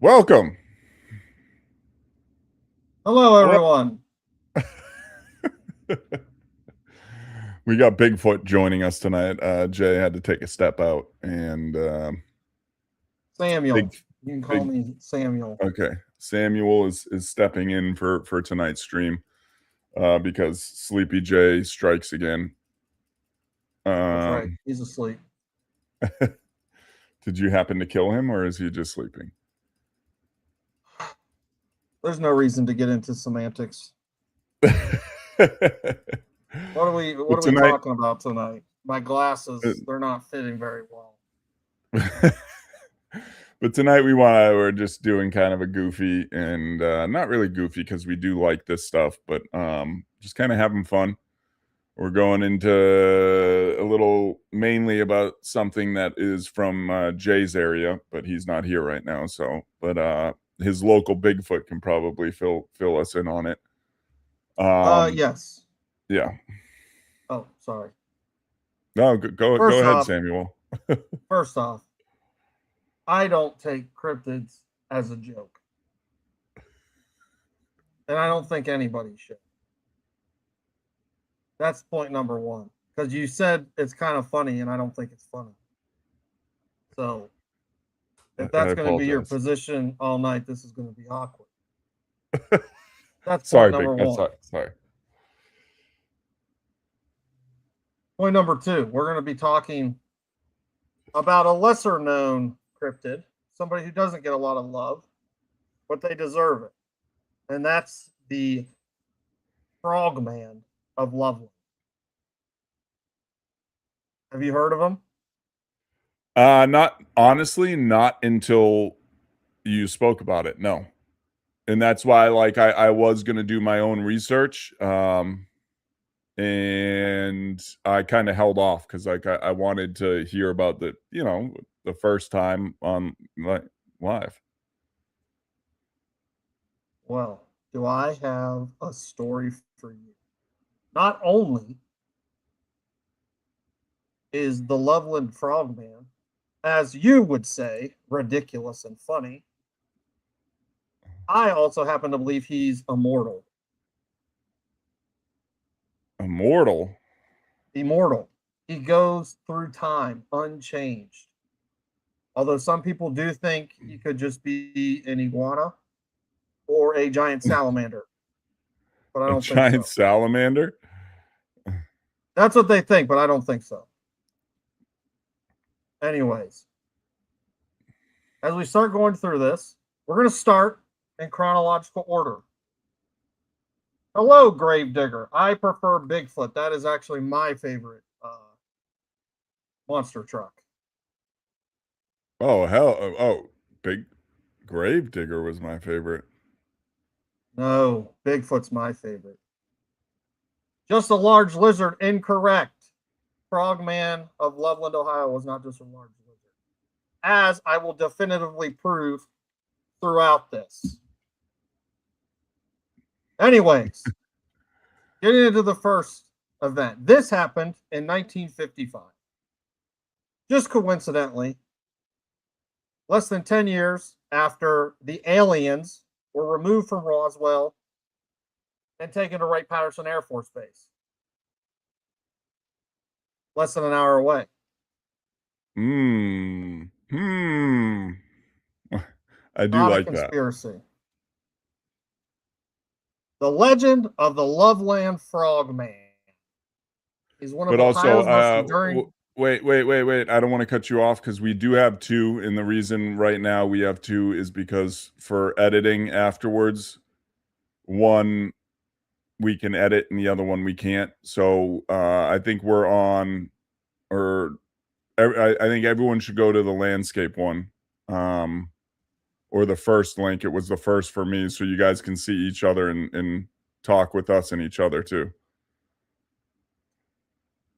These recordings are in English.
Welcome. Hello, everyone. We got Bigfoot joining us tonight. Jay had to take a step out, and Samuel. You can call big- me Samuel. okay, Samuel is stepping in for tonight's stream because Sleepy Jay strikes again. That's right. He's asleep. Did you happen to kill him, or is he just sleeping? There's no reason to get into semantics. What are we talking about tonight? My glasses, they're not fitting very well. But tonight we're just doing kind of a goofy and not really goofy because we do like this stuff, but just kind of having fun. We're going into a little mainly about something that is from Jay's area, but he's not here right now. So, but his local Bigfoot can probably fill us in on it. Yes. Yeah. Oh, sorry. No, go ahead, Samuel. First off, I don't take cryptids as a joke. And I don't think anybody should. That's point number one. Because you said it's kind of funny, and I don't think it's funny. So, if that's going to be your position all night, this is going to be awkward. That's point number one. Sorry. Point number two, we're going to be talking about a lesser known cryptid, somebody who doesn't get a lot of love, but they deserve it. And that's the Frogman of Loveland. Have you heard of him? Not until you spoke about it. No. And that's why I was going to do my own research. And I kind of held off because I wanted to hear about the first time on live. Well, do I have a story for you? Not only is the Loveland Frogman, as you would say, ridiculous and funny, I also happen to believe he's immortal. Immortal? Immortal. He goes through time unchanged. Although some people do think he could just be an iguana or a giant salamander. But I don't think so. Giant salamander? That's what they think, but I don't think so. Anyways, as we start going through this, we're going to start in chronological order. Hello, Gravedigger. I prefer Bigfoot. That is actually my favorite monster truck. Oh, hell. Oh, Big Gravedigger was my favorite. No, Bigfoot's my favorite. Just a large lizard, incorrect. Frogman of Loveland, Ohio was not just a large lizard, as I will definitively prove throughout this. Anyways, getting into the first event. This happened in 1955. Just coincidentally, less than 10 years after the aliens were removed from Roswell and taken to Wright-Patterson Air Force Base. Less than an hour away. I do Not like a conspiracy. The legend of the Loveland Frogman is one of Ohio's most enduring. Wait. I don't want to cut you off because we do have two. And the reason right now we have two is because for editing afterwards, one we can edit and the other one we can't. So I think we're on, or I think everyone should go to the landscape one. Or the first link. It was the first for me, so you guys can see each other and talk with us and each other too.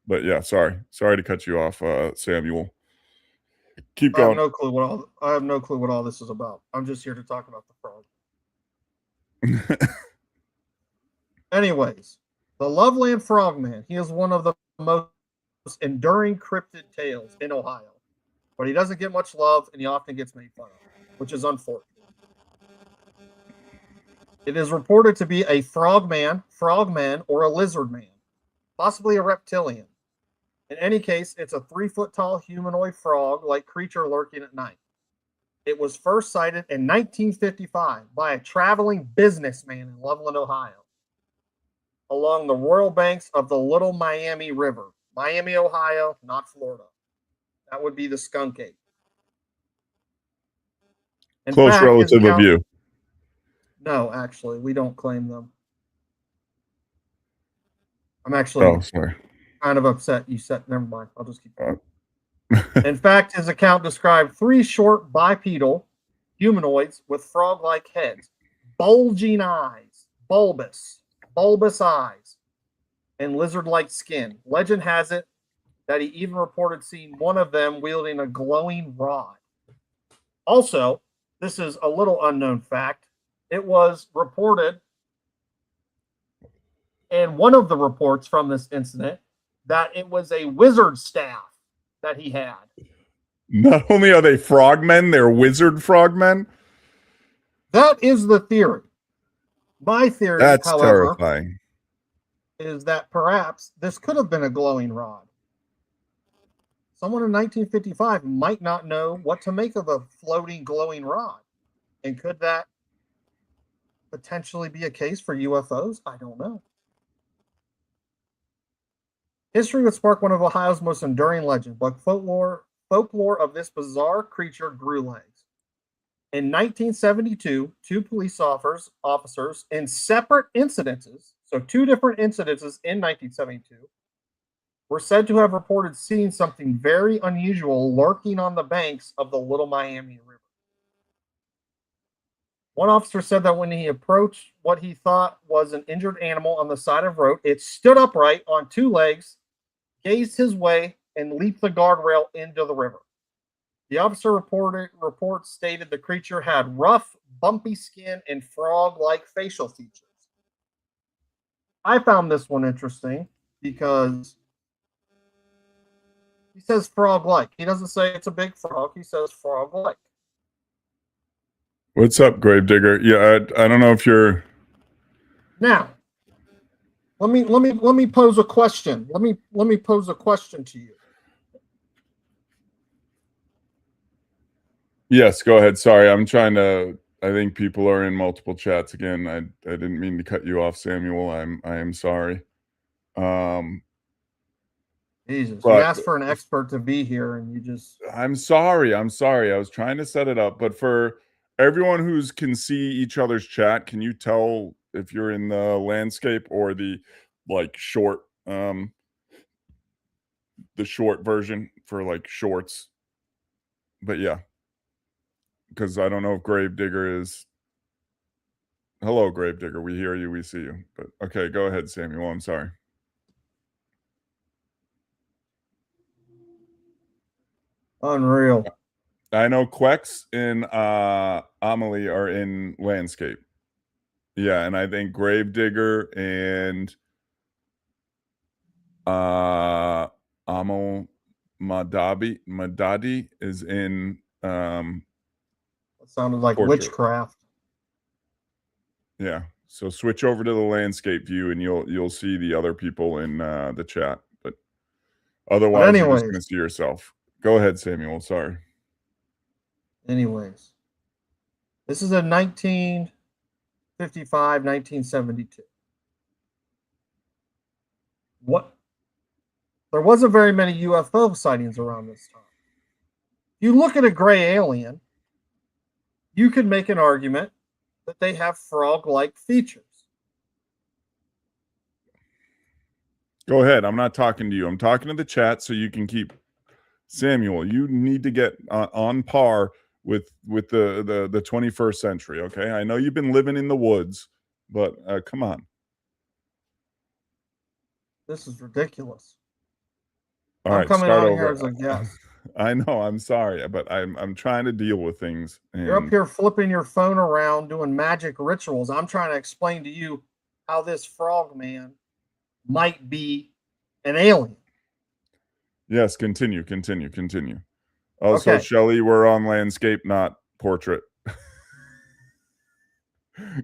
But yeah, sorry to cut you off, Samuel. Keep going. I have no clue what all this is about. I'm just here to talk about the frog. Anyways, the Loveland Frogman. He is one of the most enduring cryptid tales in Ohio, but he doesn't get much love, and he often gets made fun of, which is unfortunate. It is reported to be a frogman, or a lizard man, possibly a reptilian. In any case, it's a 3-foot tall humanoid frog-like creature lurking at night. It was first sighted in 1955 by a traveling businessman in Loveland, Ohio, along the royal banks of the Little Miami River. Miami, Ohio, not Florida. That would be the Skunk Ape. Close relative of you. No, actually, we don't claim them. I'm actually kind of upset you said, never mind. I'll just keep going. In fact, his account described 3 short bipedal humanoids with frog-like heads, bulging eyes, bulbous eyes, and lizard-like skin. Legend has it that he even reported seeing one of them wielding a glowing rod. Also, this is a little unknown fact. It was reported in one of the reports from this incident that it was a wizard staff that he had. Not only are they frogmen, they're wizard frogmen. That is the theory. My theory, that's however, terrifying, is that perhaps this could have been a glowing rod. Someone in 1955 might not know what to make of a floating glowing rod. And could that potentially be a case for UFOs? I don't know. History would spark one of Ohio's most enduring legends, but folklore of this bizarre creature grew legs. In 1972, 2 police officers in separate incidences, so 2 different incidences in 1972, were said to have reported seeing something very unusual lurking on the banks of the Little Miami River. One officer said that when he approached what he thought was an injured animal on the side of the road, it stood upright on 2 legs, gazed his way, and leaped the guardrail into the river. The officer report stated the creature had rough, bumpy skin and frog-like facial features. I found this one interesting because he says frog-like. He doesn't say it's a big frog. He says frog-like. What's up, Gravedigger? Yeah, I don't know if you're. Now, let me pose a question. Let me pose a question to you. Yes, go ahead. Sorry, I'm trying to. I think people are in multiple chats again. I didn't mean to cut you off, Samuel. I am sorry. Jesus, you asked for an expert to be here, and you just. I'm sorry. I was trying to set it up, but for everyone who can see each other's chat, can you tell if you're in the landscape or the short, the short version for shorts? But yeah, because I don't know if Gravedigger is. Hello, Gravedigger. We hear you. We see you. But okay, go ahead, Samuel. I'm sorry. Unreal. I know Quex and Amelie are in landscape. Yeah, and I think Gravedigger and Amal Madadi is in It sounded like portrait. witchcraft. Yeah. So switch over to the landscape view and you'll see the other people in the chat. But otherwise you're just gonna see yourself. Go ahead, Samuel. Sorry. Anyways, this is a 1955, 1972. There wasn't very many UFO sightings around this time. If you look at a gray alien, you could make an argument that they have frog-like features. Go ahead. I'm not talking to you. I'm talking to the chat so you can keep. Samuel, you need to get on par with the 21st century, okay? I know you've been living in the woods, but come on. This is ridiculous. All I'm right, coming start on over. here as a guest. I know, I'm sorry, but I'm trying to deal with things. And you're up here flipping your phone around doing magic rituals. I'm trying to explain to you how this frogman might be an alien. Yes, continue. Also, okay. Shelly, we're on landscape, not portrait.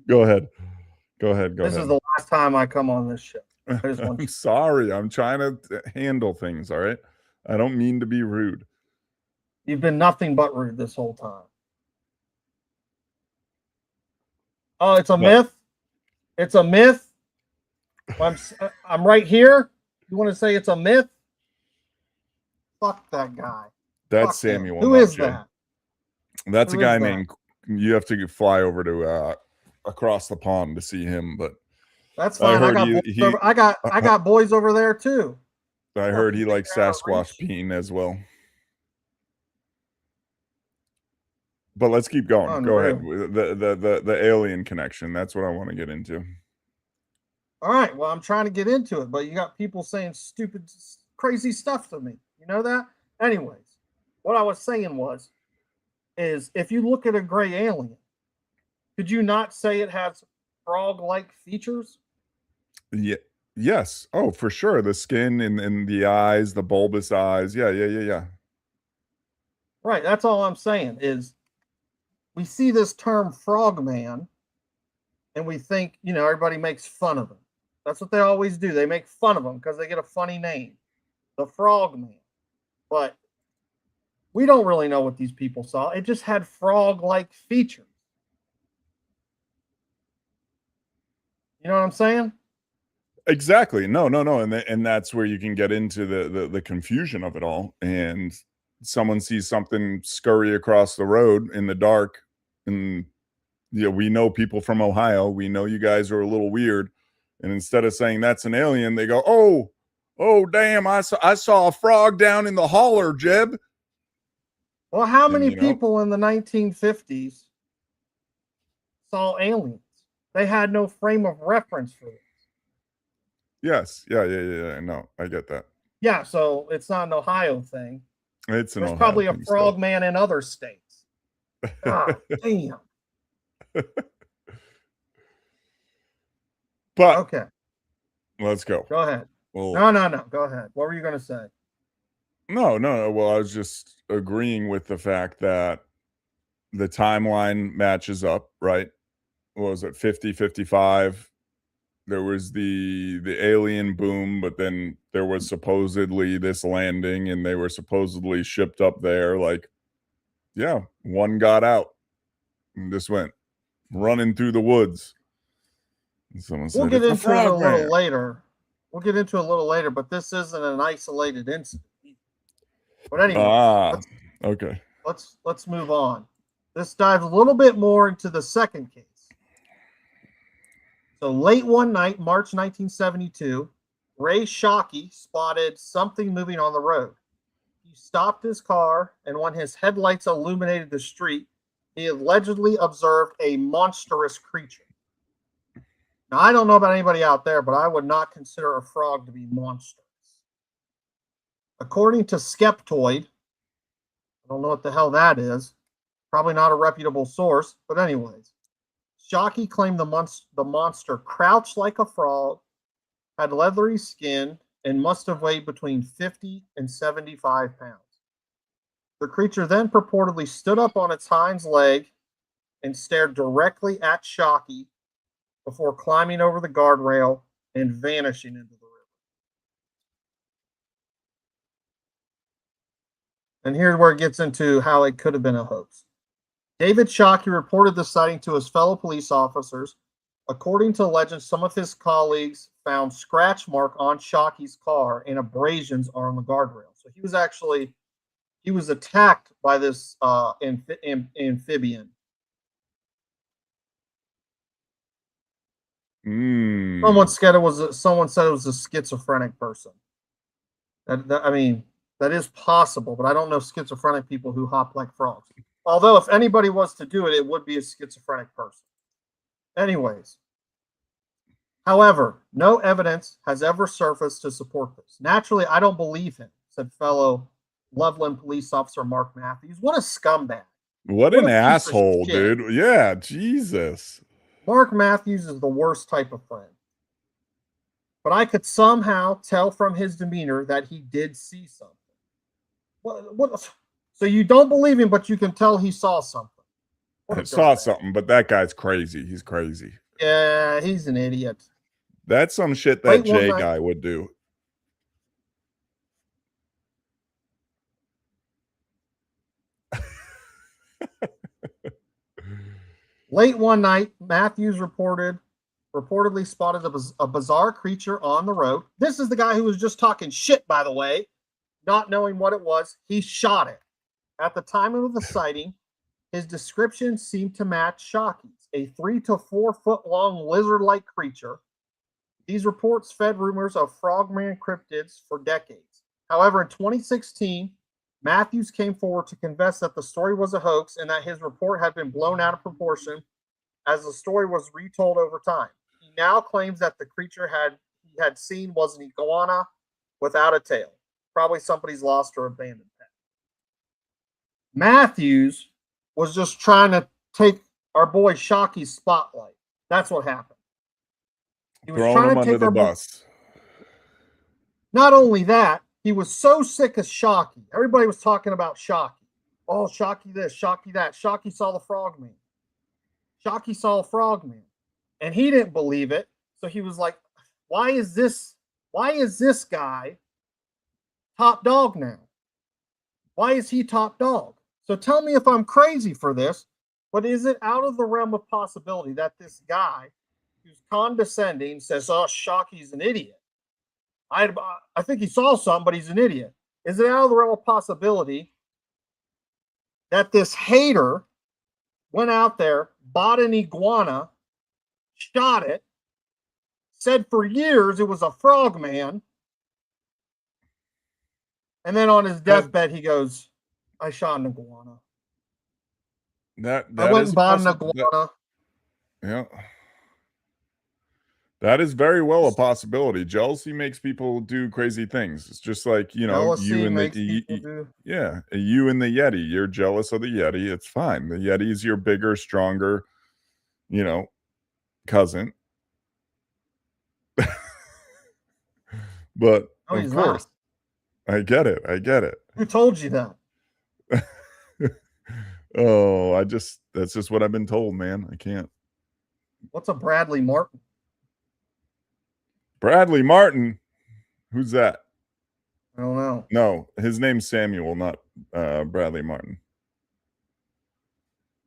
Go ahead. Go ahead. This is the last time I come on this show. I'm sorry. I'm trying to handle things. All right. I don't mean to be rude. You've been nothing but rude this whole time. Oh, it's a myth. It's a myth. I'm right here. You want to say it's a myth? Fuck that guy. That's Samuel. Who is that? That's a guy named. You have to fly over to across the pond to see him, but that's fine. I got boys over there too. I heard he likes Sasquatch peeing as well. But let's keep going. Go ahead. The alien connection. That's what I want to get into. All right. Well, I'm trying to get into it, but you got people saying stupid, crazy stuff to me. You know that? Anyways, what I was saying is if you look at a gray alien, could you not say it has frog-like features? Yeah. Yes. Oh, for sure. The skin and the eyes, the bulbous eyes. Yeah. Right. That's all I'm saying is we see this term frogman and we think, everybody makes fun of him. That's what they always do. They make fun of him because they get a funny name, the frogman. But we don't really know what these people saw. It just had frog-like features. You know what I'm saying? Exactly. No. And that's where you can get into the confusion of it all. And someone sees something scurry across the road in the dark. And we know people from Ohio. We know you guys are a little weird. And instead of saying that's an alien, they go, oh, damn, I saw a frog down in the holler, Jeb. Well, how many people in the 1950s saw aliens? They had no frame of reference for it. Yes. Yeah. No, I get that. Yeah, so it's not an Ohio thing. There's probably a frogman in other states. God damn. But okay. Let's go. Go ahead. Well, no. Go ahead. What were you going to say? No. Well, I was just agreeing with the fact that the timeline matches up, right? What was it, 50, 55? There was the alien boom, but then there was supposedly this landing and they were supposedly shipped up there. Like, yeah, one got out and just went running through the woods. And someone said, we'll get into it a little later. But this isn't an isolated incident. But anyway, okay. Let's move on. This dives a little bit more into the second case. So late one night, March 1972, Ray Shockey spotted something moving on the road. He stopped his car, and when his headlights illuminated the street, he allegedly observed a monstrous creature. Now, I don't know about anybody out there, but I would not consider a frog to be monstrous. According to Skeptoid, I don't know what the hell that is. Probably not a reputable source, but anyways. Shockey claimed the monster crouched like a frog, had leathery skin, and must have weighed between 50 and 75 pounds. The creature then purportedly stood up on its hind leg and stared directly at Shockey before climbing over the guardrail and vanishing into the river. And here's where it gets into how it could have been a hoax. David Shockey reported the sighting to his fellow police officers. According to legend, some of his colleagues found scratch mark on Shockey's car and abrasions on the guardrail. So he was attacked by this amphibian. Someone said it was a schizophrenic person. That is possible, but I don't know schizophrenic people who hop like frogs. Although if anybody was to do it, it would be a schizophrenic person. Anyways. However, no evidence has ever surfaced to support this. Naturally, I don't believe him, said fellow Loveland police officer Mark Matthews. What a scumbag. What an asshole, dude. Yeah, Jesus. Mark Matthews is the worst type of friend. But I could somehow tell from his demeanor that he did see something. What? So you don't believe him, but you can tell he saw something. I saw something, but that guy's crazy. He's crazy. Yeah, he's an idiot. That's some shit that Late one Jay night- guy would do. Late one night, Matthews reportedly spotted a bizarre creature on the road. This is the guy who was just talking shit, by the way, not knowing what it was. He shot it. At the time of the sighting, his description seemed to match Shocky's, a 3 to 4 foot long lizard-like creature. These reports fed rumors of frogman cryptids for decades. However, in 2016, Matthews came forward to confess that the story was a hoax and that his report had been blown out of proportion as the story was retold over time. He now claims that the creature he had seen was an iguana without a tail, probably somebody's lost or abandoned pet. Matthews was just trying to take our boy Shocky's spotlight. That's what happened. He was Throwing him under the bus. Not only that, he was so sick of Shocky. Everybody was talking about Shocky. Oh, Shocky this, Shocky that. Shocky saw the frogman. Shocky saw a frogman. And he didn't believe it. So he was like, why is this guy top dog now? Why is he top dog? So tell me if I'm crazy for this, but is it out of the realm of possibility that this guy who's condescending says, oh, Shocky's an idiot? I think he saw something, but he's an idiot. Is it out of the realm of possibility that this hater went out there, bought an iguana, shot it, said for years it was a frogman, and then on his deathbed he goes, I shot an iguana. I went and bought an iguana. Yeah. That is very well a possibility. Jealousy makes people do crazy things. It's just like, you know, you and the Yeti. You're jealous of the Yeti. It's fine. The Yeti's your bigger, stronger, you know, cousin. But of course, I get it. Who told you that? Oh, that's just what I've been told, man. I can't. What's a Bradley Martin? Bradley Martin? Who's that? I don't know. No, his name's Samuel, not Bradley Martin.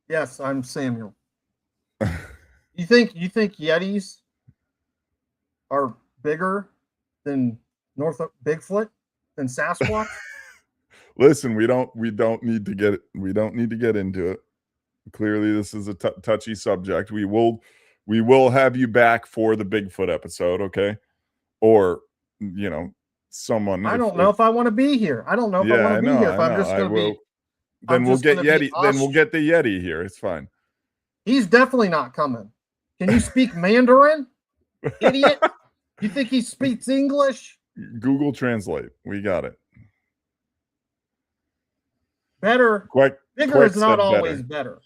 Yes, I'm Samuel. You think Yetis are bigger than Bigfoot than Sasquatch? Listen, we don't need to get into it. Clearly, this is a touchy subject. We will have you back for the Bigfoot episode, okay? Or, you know, someone. I don't know if I want to be here. I don't know if I want to be here. If I'm just going to be. Then we'll get Yeti. Then we'll get the Yeti here. It's fine. He's definitely not coming. Can you speak Mandarin, idiot? You think he speaks English? Google Translate. We got it. Bigger is not always better.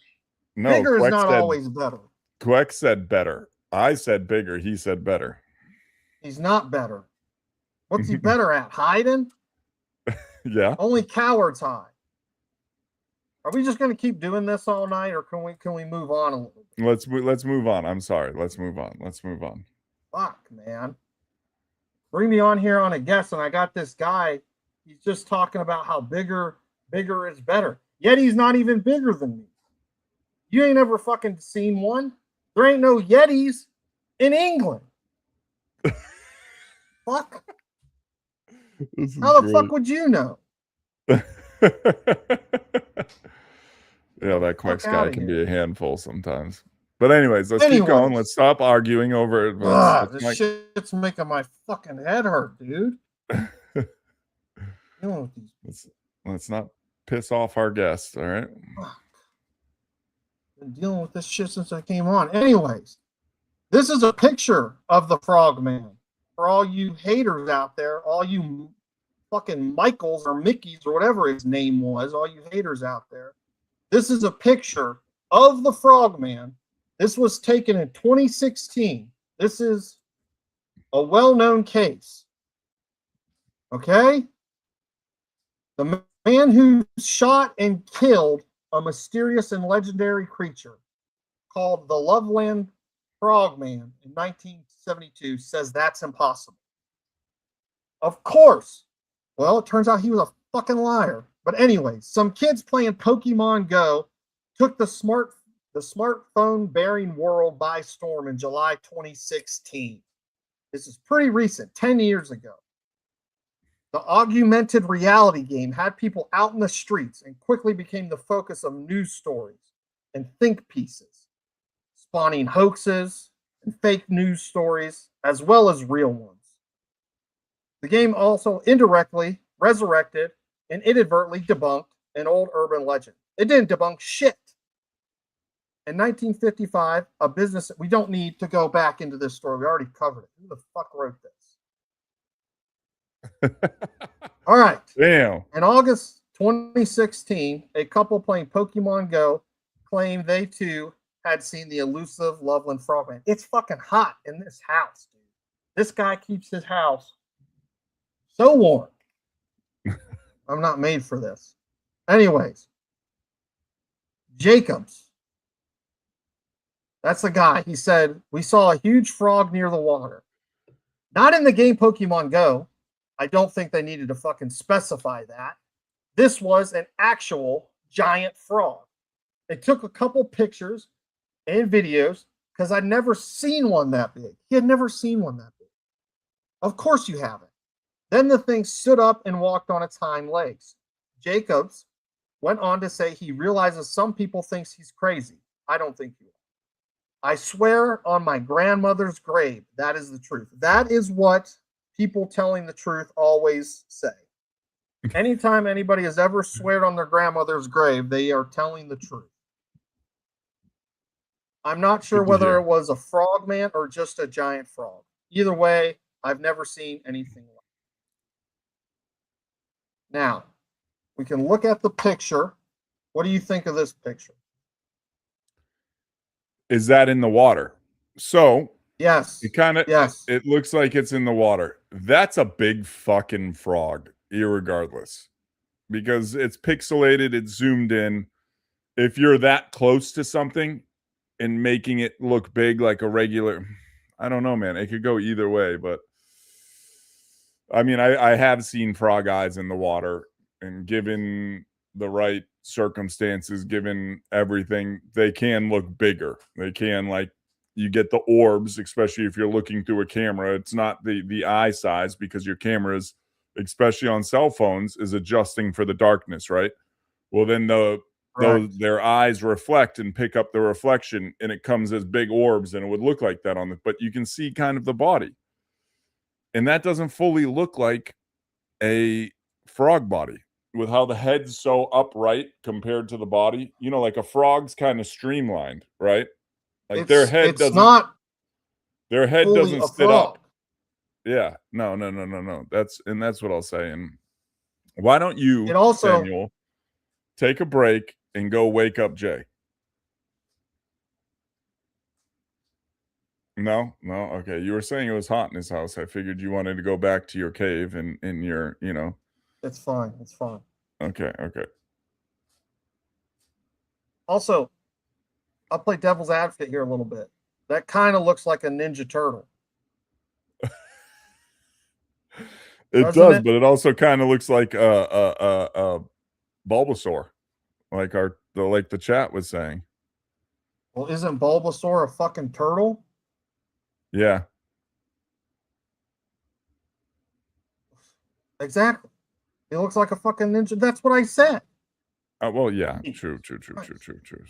No, bigger is not always better. Queck said better. I said bigger. He said better. He's not better. What's he better at? Hiding? Yeah. Only cowards hide. Are we just going to keep doing this all night, or can we move on a little bit? Let's move on. I'm sorry. Let's move on. Fuck, man. Bring me on here on a guest, and I got this guy. He's just talking about how bigger is better. Yet he's not even bigger than me. You ain't ever fucking seen one. There ain't no Yetis in England. Fuck. How the fuck would you know? Yeah, that Quex guy can be a handful sometimes. But anyways, let's keep going. Let's stop arguing over it. This shit's making my fucking head hurt, dude. Let's not piss off our guests, all right? Been dealing with this shit since I came on. Anyways, this is a picture of the Frogman. For all you haters out there, all you fucking Michaels or Mickeys or whatever his name was, all you haters out there. This is a picture of the Frogman. This was taken in 2016. This is a well-known case. Okay? The man who shot and killed a mysterious and legendary creature called the Loveland Frogman in 1972 says that's impossible. Of course. Well, it turns out he was a fucking liar. But anyway, some kids playing Pokemon Go took the smartphone bearing world by storm in July 2016. This is pretty recent, 10 years ago. The augmented reality game had people out in the streets and quickly became the focus of news stories and think pieces, spawning hoaxes and fake news stories, as well as real ones. The game also indirectly resurrected and inadvertently debunked an old urban legend. It didn't debunk shit. In 1955, a business, we don't need to go back into this story. We already covered it. Who the fuck wrote this? All right. Damn. In August 2016, a couple playing Pokemon Go claimed they too had seen the elusive Loveland Frogman. It's fucking hot in this house, dude. This guy keeps his house so warm. I'm not made for this. Anyways, Jacobs. That's the guy. He said, we saw a huge frog near the water. Not in the game Pokemon Go. I don't think they needed to fucking specify that. This was an actual giant frog. They took a couple pictures and videos because I'd never seen one that big. He had never seen one that big. Of course you haven't. Then the thing stood up and walked on its hind legs. Jacobs went on to say he realizes some people think he's crazy. I don't think he is. I swear on my grandmother's grave, that is the truth. That is what people telling the truth always say. Anytime anybody has ever sweared on their grandmother's grave, they are telling the truth. I'm not sure whether it was a frogman or just a giant frog. Either way, I've never seen anything like it. Now, we can look at the picture. What do you think of this picture? Is that in the water? So yes, it looks like it's in the water. That's a big fucking frog, irregardless, because it's pixelated, it's zoomed in. If you're that close to something and making it look big like a regular, I don't know, man. It could go either way, but I mean, I have seen frog eyes in the water, and given the right circumstances, given everything, they can look bigger. They can, like, you get the orbs, especially if you're looking through a camera. It's not the eye size, because your cameras, especially on cell phones, is adjusting for the darkness, right? Well, then their eyes reflect and pick up the reflection, and it comes as big orbs, and it would look like that on the, but you can see kind of the body. And that doesn't fully look like a frog body, with how the head's so upright compared to the body. You know, like a frog's kind of streamlined, right? Like their head doesn't sit up. Yeah. No. That's what I'll say. And why don't you, Samuel, take a break and go wake up Jay? No. Okay. You were saying it was hot in his house. I figured you wanted to go back to your cave and in your, you know. It's fine. It's fine. Okay. Also, I'll play devil's advocate here a little bit. That kind of looks like a Ninja Turtle. It does, but it also kind of looks like a Bulbasaur, like the chat was saying. Well, isn't Bulbasaur a fucking turtle? Yeah. Exactly. It looks like a fucking ninja. That's what I said. Well, yeah. True.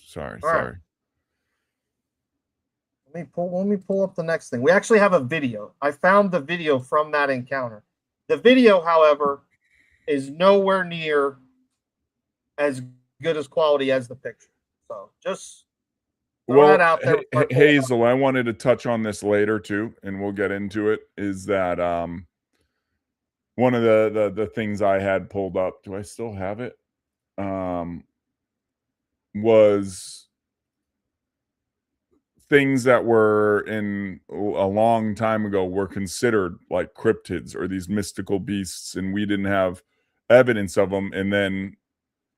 Sorry. Right. Let me pull up the next thing. We actually have a video. I found the video from that encounter. The video, however, is nowhere near as good as quality as the picture. So just throw that out there. Hazel, I wanted to touch on this later too, and we'll get into it. Is that one of the things I had pulled up? Do I still have it? Was things that were in a long time ago were considered like cryptids or these mystical beasts, and we didn't have evidence of them. And then,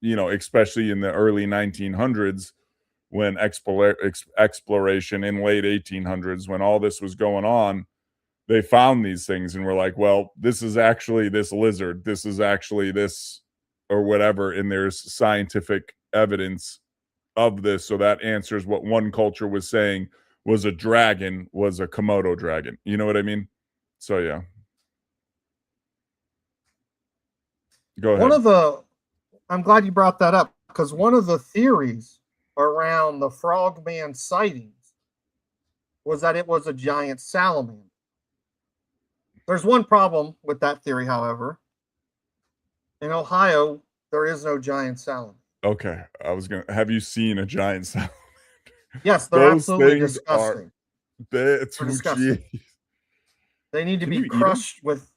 you know, especially in the early 1900s, when exploration in late 1800s, when all this was going on, they found these things and were like, well, this is actually this lizard, this is actually this or whatever, and there's scientific evidence of this. So that answers what one culture was saying was a dragon, was a Komodo dragon. You know what I mean? So yeah. Go ahead. I'm glad you brought that up, because one of the theories around the Frogman sightings was that it was a giant salamander. There's one problem with that theory, however. In Ohio, there is no giant salamander. Okay. Have you seen a giant salamander? Yes, they're Those absolutely things disgusting. They're disgusting. They need to Can be you eat 'em? crushed with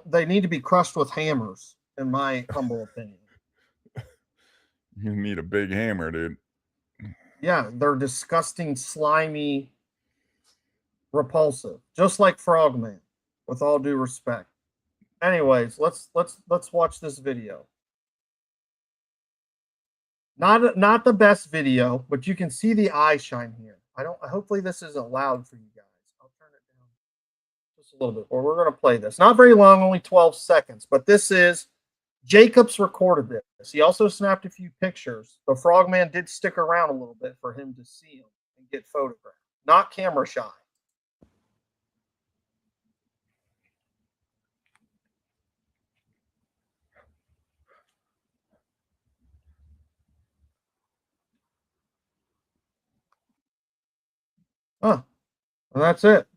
they need to be crushed with hammers, in my humble opinion. You need a big hammer, dude. Yeah, they're disgusting, slimy, repulsive, just like Frogman, with all due respect. Anyways, let's watch this video. Not the best video, but you can see the eye shine here. Hopefully this isn't loud for you guys. I'll turn it down just a little bit, or we're going to play this. Not very long, only 12 seconds, but this is Jacobs recorded this. He also snapped a few pictures. The Frogman did stick around a little bit for him to see him and get photographed. Not camera shy. Huh. And that's it.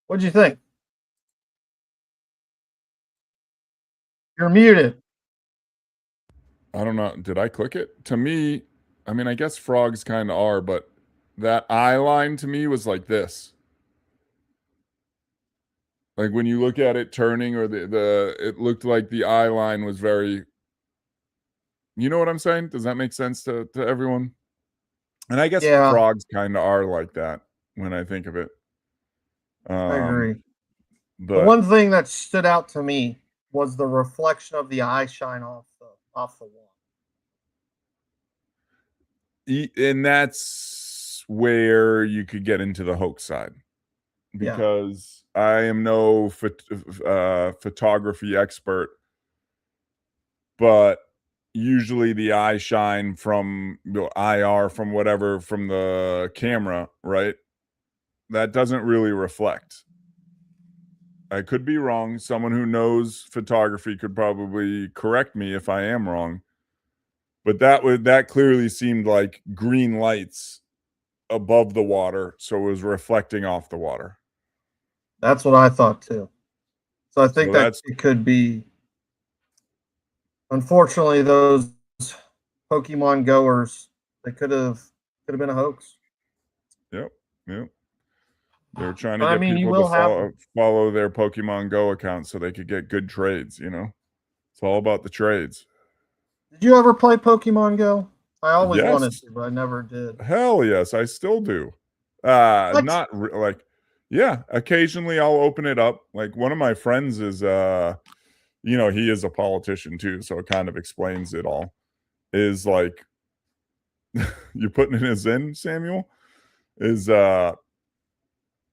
What'd you think? You're muted. I don't know. Did I click it? To me, I mean, I guess frogs kind of are, but that eye line to me was like this. Like when you look at it turning, or it looked like the eye line was very, you know what I'm saying? Does that make sense to everyone? And I guess Yeah, frogs kind of are like that when I think of it. I agree. The But one thing that stood out to me was the reflection of the eye shine off the wall. and that's where you could get into the hoax side, Yeah. because I am no photography expert, but usually the eye shine from the IR, from whatever, from the camera, right? That doesn't really reflect. I could be wrong. Someone who knows photography could probably correct me if I am wrong. But that clearly seemed like green lights above the water, so it was reflecting off the water. That's what I thought too. So I think So that that's it could be, unfortunately, those Pokemon goers, they could have been a hoax. yep. They were trying to But I get mean, you people to will have. follow their Pokemon Go account so they could get good trades, you know? It's all about the trades. Did you ever play Pokemon Go? I always wanted Yes. to, but I never did. Hell yes, I still do. What? Not like, yeah, occasionally I'll open it up. Like one of my friends is he is a politician too, so it kind of explains it all. Is like you're putting in his in, Samuel?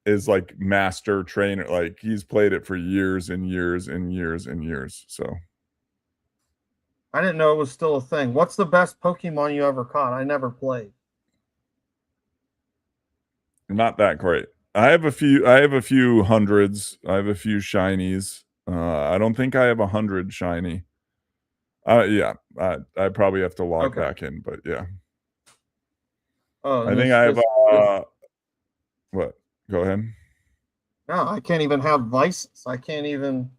Is like master trainer. Like he's played it for years and years and years and years. So I didn't know it was still a thing. What's the best Pokemon you ever caught? I never played. not that great. I have a few hundreds. I have a few shinies. I don't think I have 100 shiny. Yeah, I probably have to log Okay. back in, but yeah. Oh, I and think I have what? Go ahead. no, I can't even have vices. I can't.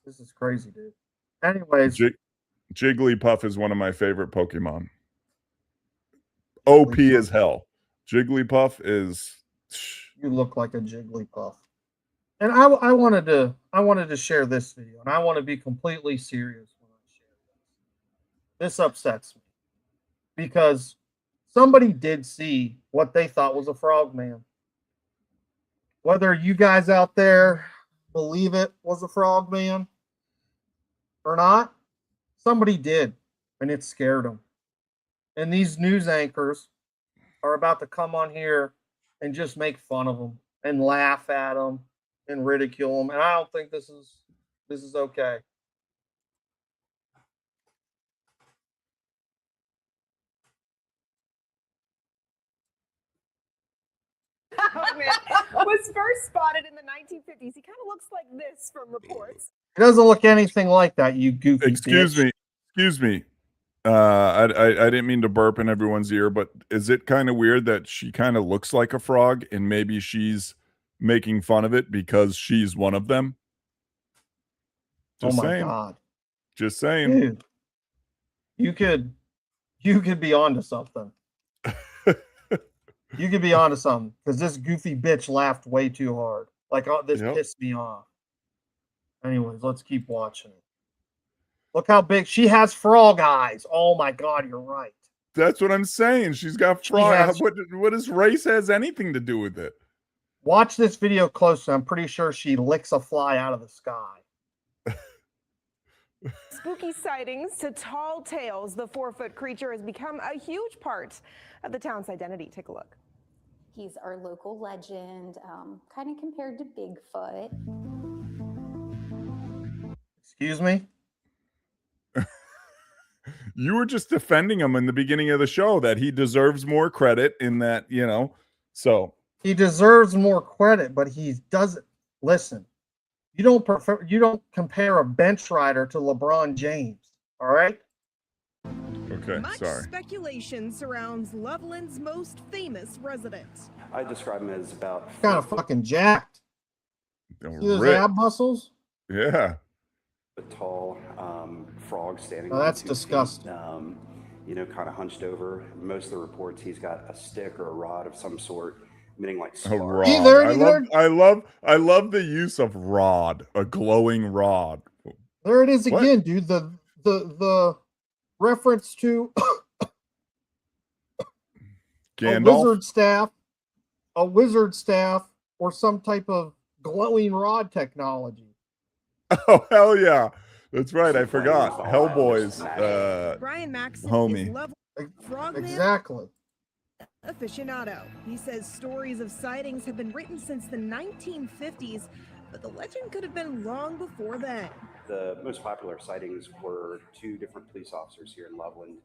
This is crazy, dude. Anyways, Jigglypuff is one of my favorite Pokemon. OP as hell. Jigglypuff is you look like a Jigglypuff. And I wanted to share this video, and I want to be completely serious when I share this. This upsets me because somebody did see what they thought was a frogman. Whether you guys out there believe it was a frogman or not, somebody did. and it scared them. And these news anchors are about to come on here and just make fun of them and laugh at them and ridicule them. And I don't think this is okay. Was first spotted in the 1950s. He kind of looks like this from reports. It doesn't look anything like that, you goofy Excuse bitch. me. Excuse me. I didn't mean to burp in everyone's ear, but is it kind of weird that she kind of looks like a frog and maybe she's making fun of it because she's one of them? Just Oh my saying. God. Just saying. Dude, you could be onto something. You could be onto something because this goofy bitch laughed way too hard. Like, oh, this pissed me off. Anyways, let's keep watching it. Look how big she has, frog eyes. Oh my God, you're right. That's what I'm saying. She's got frog. What does race has anything to do with it? Watch this video closely. I'm pretty sure she licks a fly out of the sky. Spooky sightings to tall tales. The 4-foot creature has become a huge part of the town's identity. Take a look. He's our local legend, kind of compared to Bigfoot. Excuse me? You were just defending him in the beginning of the show that he deserves more credit in that, so. He deserves more credit, but he doesn't. Listen, you don't compare a bench rider to LeBron James, all right? Okay, Much speculation surrounds Loveland's most famous resident. I describe him as about kind of fucking jacked. See those ab muscles? Yeah. A tall frog standing. Oh, that's disgusting. Kind of hunched over. Most of the reports, he's got a stick or a rod of some sort, meaning like a rod. I love the use of rod, a glowing rod. There it is again, dude. The reference to Gandalf? a wizard staff, or some type of glowing rod technology. Oh hell yeah, that's right. I forgot. Hellboy's Brian Maxon homie. Is Loveland Frogman Exactly. Aficionado. He says stories of sightings have been written since the 1950s, but the legend could have been long before then. The most popular sightings were two different police officers here in Loveland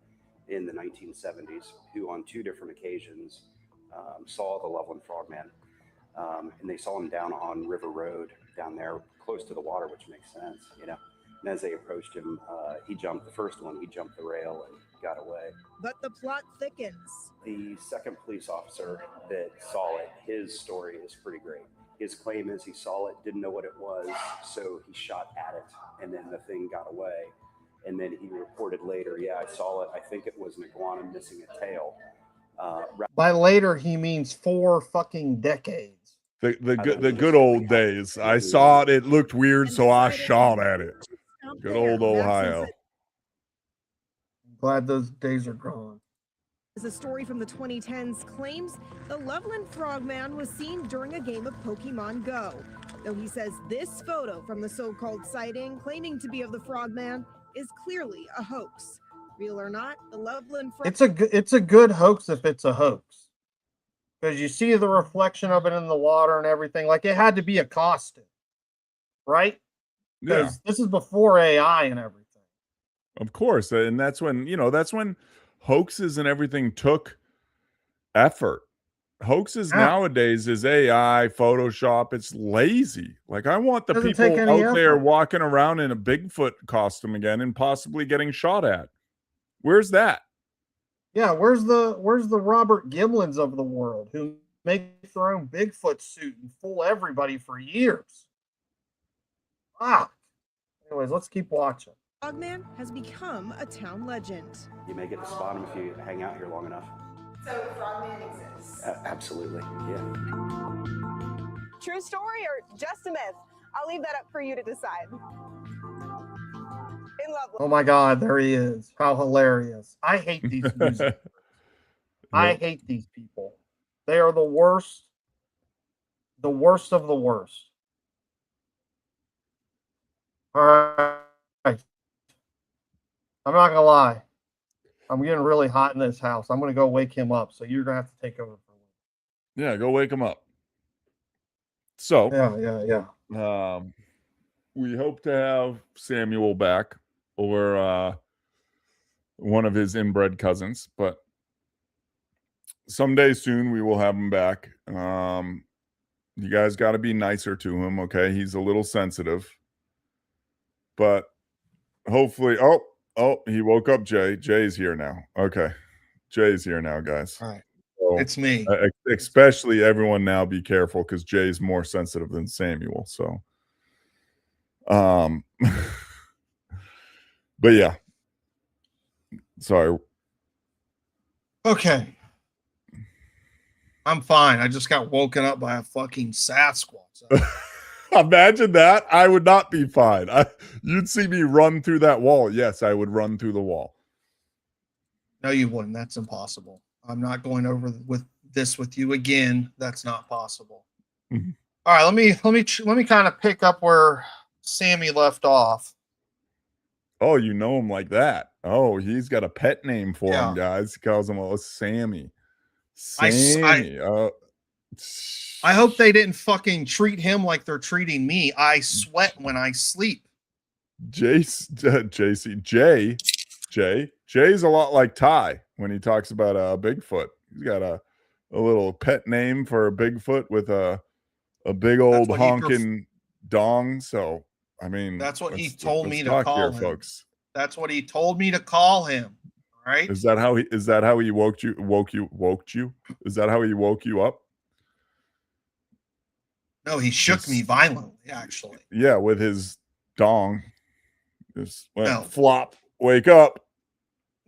in the 1970s who on two different occasions saw the Loveland Frogman. And they saw him down on River Road down there close to the water, which makes sense, And as they approached him, he jumped the first one. He jumped the rail and got away. But the plot thickens. The second police officer that saw it, his story is pretty great. His claim is he saw it, didn't know what it was, so he shot at it, and then the thing got away. And then he reported later, yeah, I saw it. I think it was an iguana missing a tail. By later, he means 4 fucking decades. The good old days. I saw it. It looked weird, so I shot at it. Good old Ohio. Glad those days are gone. As a story from the 2010s claims the Loveland Frogman was seen during a game of Pokemon Go. Though he says this photo from the so-called sighting claiming to be of the Frogman is clearly a hoax. Real or not, the Loveland Frogman... It's a good hoax if it's a hoax. Because you see the reflection of it in the water and everything. Like, it had to be a costume, right? Yeah. This is before AI and everything. Of course. And that's when hoaxes and everything took effort. Hoaxes nowadays is AI, Photoshop. It's lazy. Like, I want the people out there walking around in a Bigfoot costume again and possibly getting shot at. Where's that? Yeah, where's the Robert Giblins of the world who make their own Bigfoot suit and fool everybody for years? Anyways, let's keep watching. Frogman has become a town legend. You may get to spot him if you hang out here long enough. So Frogman exists? Absolutely, yeah. True story or just a myth? I'll leave that up for you to decide. In Loveland. Oh my God, there he is. How hilarious. I hate these music. I hate these people. They are the worst. The worst of the worst. All right. I'm not gonna lie. I'm getting really hot in this house. I'm going to go wake him up. So you're going to have to take over for me. Yeah, go wake him up. So, yeah. We hope to have Samuel back, or one of his inbred cousins, but someday soon we will have him back. You guys got to be nicer to him, okay? He's a little sensitive, but hopefully. Oh, he woke up. Jay's here now. Okay, Jay's here now, guys. All right, so, it's me. Especially everyone now, be careful because Jay's more sensitive than Samuel. So, but yeah, sorry. Okay. I'm fine. I just got woken up by a fucking Sasquatch. Imagine that. I would not be fine. You'd see me run through that wall. Yes, I would run through the wall. No, you wouldn't. That's impossible. I'm not going over with you again. That's not possible. Mhm. All right, let me kind of pick up where Sammy left off. Oh, you know him like that. Oh, he's got a pet name for him, guys. He calls him Sammy. Sammy. I hope they didn't fucking treat him like they're treating me. I sweat when I sleep. Jay's a lot like Ty when he talks about Bigfoot. He's got a little pet name for a Bigfoot with a big old honking dong. So I mean, that's what he told me to call him, folks. That's what he told me to call him. All right. Is that how he woke you? Is that how he woke you up? No, he shook me violently, actually. Yeah, with his dong. Just went flop. Wake up.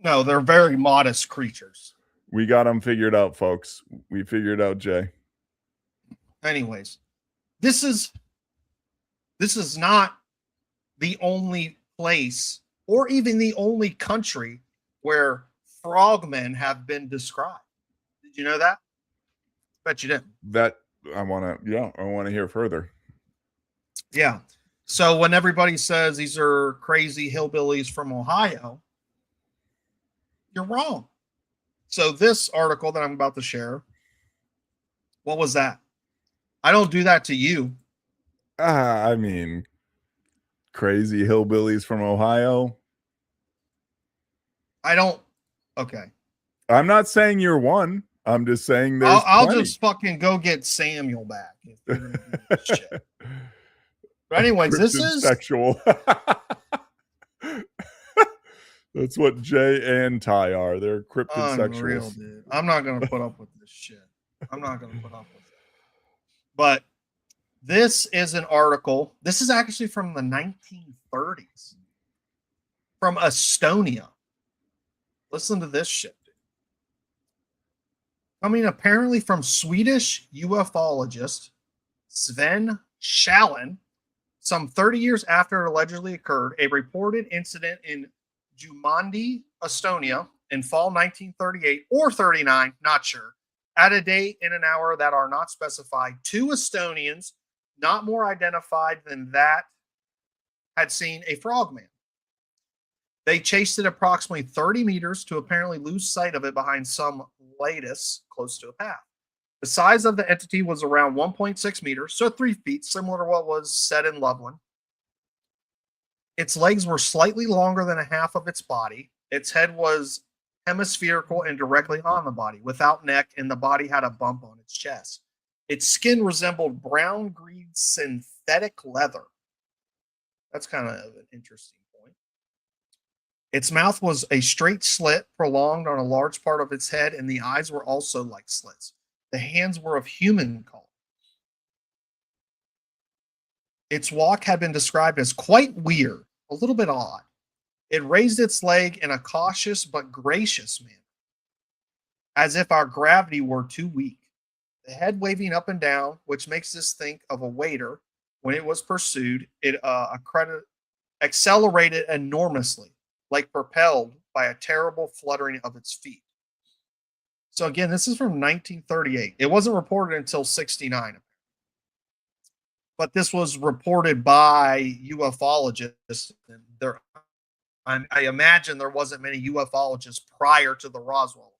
No, they're very modest creatures. We got them figured out, folks. We figured out Jay. Anyways, this is not the only place or even the only country where frogmen have been described. Did you know that? Bet you didn't. That I want to hear further. Yeah. So when everybody says these are crazy hillbillies from Ohio, you're wrong. So this article that I'm about to share, what was that? I don't do that to you. I mean, crazy hillbillies from Ohio. I don't. Okay. I'm not saying you're one. I'm just saying there's I'll just fucking go get Samuel back. If you're gonna do this shit. But anyways, this is sexual. That's what Jay and Ty are. They're cryptid sexuals. Dude. I'm not gonna put up with this shit. I'm not gonna put up with it. But this is an article. This is actually from the 1930s, from Estonia. Listen to this shit. Coming apparently from Swedish ufologist Sven Schalen, some 30 years after it allegedly occurred, a reported incident in Jumandy, Estonia, in fall 1938 or 39, not sure, at a date and an hour that are not specified. Two Estonians, not more identified than that, had seen a frogman. They chased it approximately 30 meters to apparently lose sight of it behind some lattice close to a path. The size of the entity was around 1.6 meters, so 3 feet, similar to what was said in Loveland. Its legs were slightly longer than a half of its body. Its head was hemispherical and directly on the body, without neck, and the body had a bump on its chest. Its skin resembled brown-green synthetic leather. That's kind of an interesting point. Its mouth was a straight slit prolonged on a large part of its head, and the eyes were also like slits. The hands were of human color. Its walk had been described as quite weird, a little bit odd. It raised its leg in a cautious but gracious manner, as if our gravity were too weak. The head waving up and down, which makes us think of a waiter when it was pursued. It accelerated enormously, like propelled by a terrible fluttering of its feet. So again, this is from 1938. It wasn't reported until 69. But this was reported by ufologists. I imagine there wasn't many ufologists prior to the Roswell,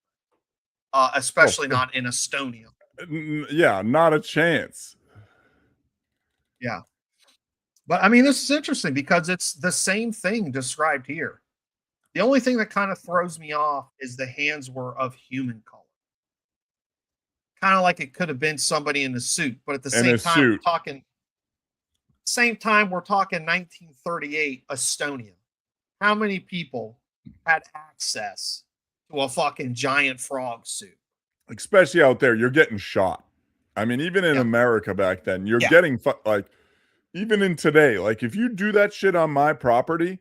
especially not in Estonia. Yeah, not a chance. Yeah. But I mean, this is interesting because it's the same thing described here. The only thing that kind of throws me off is the hands were of human color. Kind of like it could have been somebody in a suit, but at the In same a time, suit. we're talking 1938 Estonia. How many people had access to a fucking giant frog suit? Especially out there, you're getting shot. I mean, even in Yeah. America back then, you're Yeah. getting like, even in today, like if you do that shit on my property,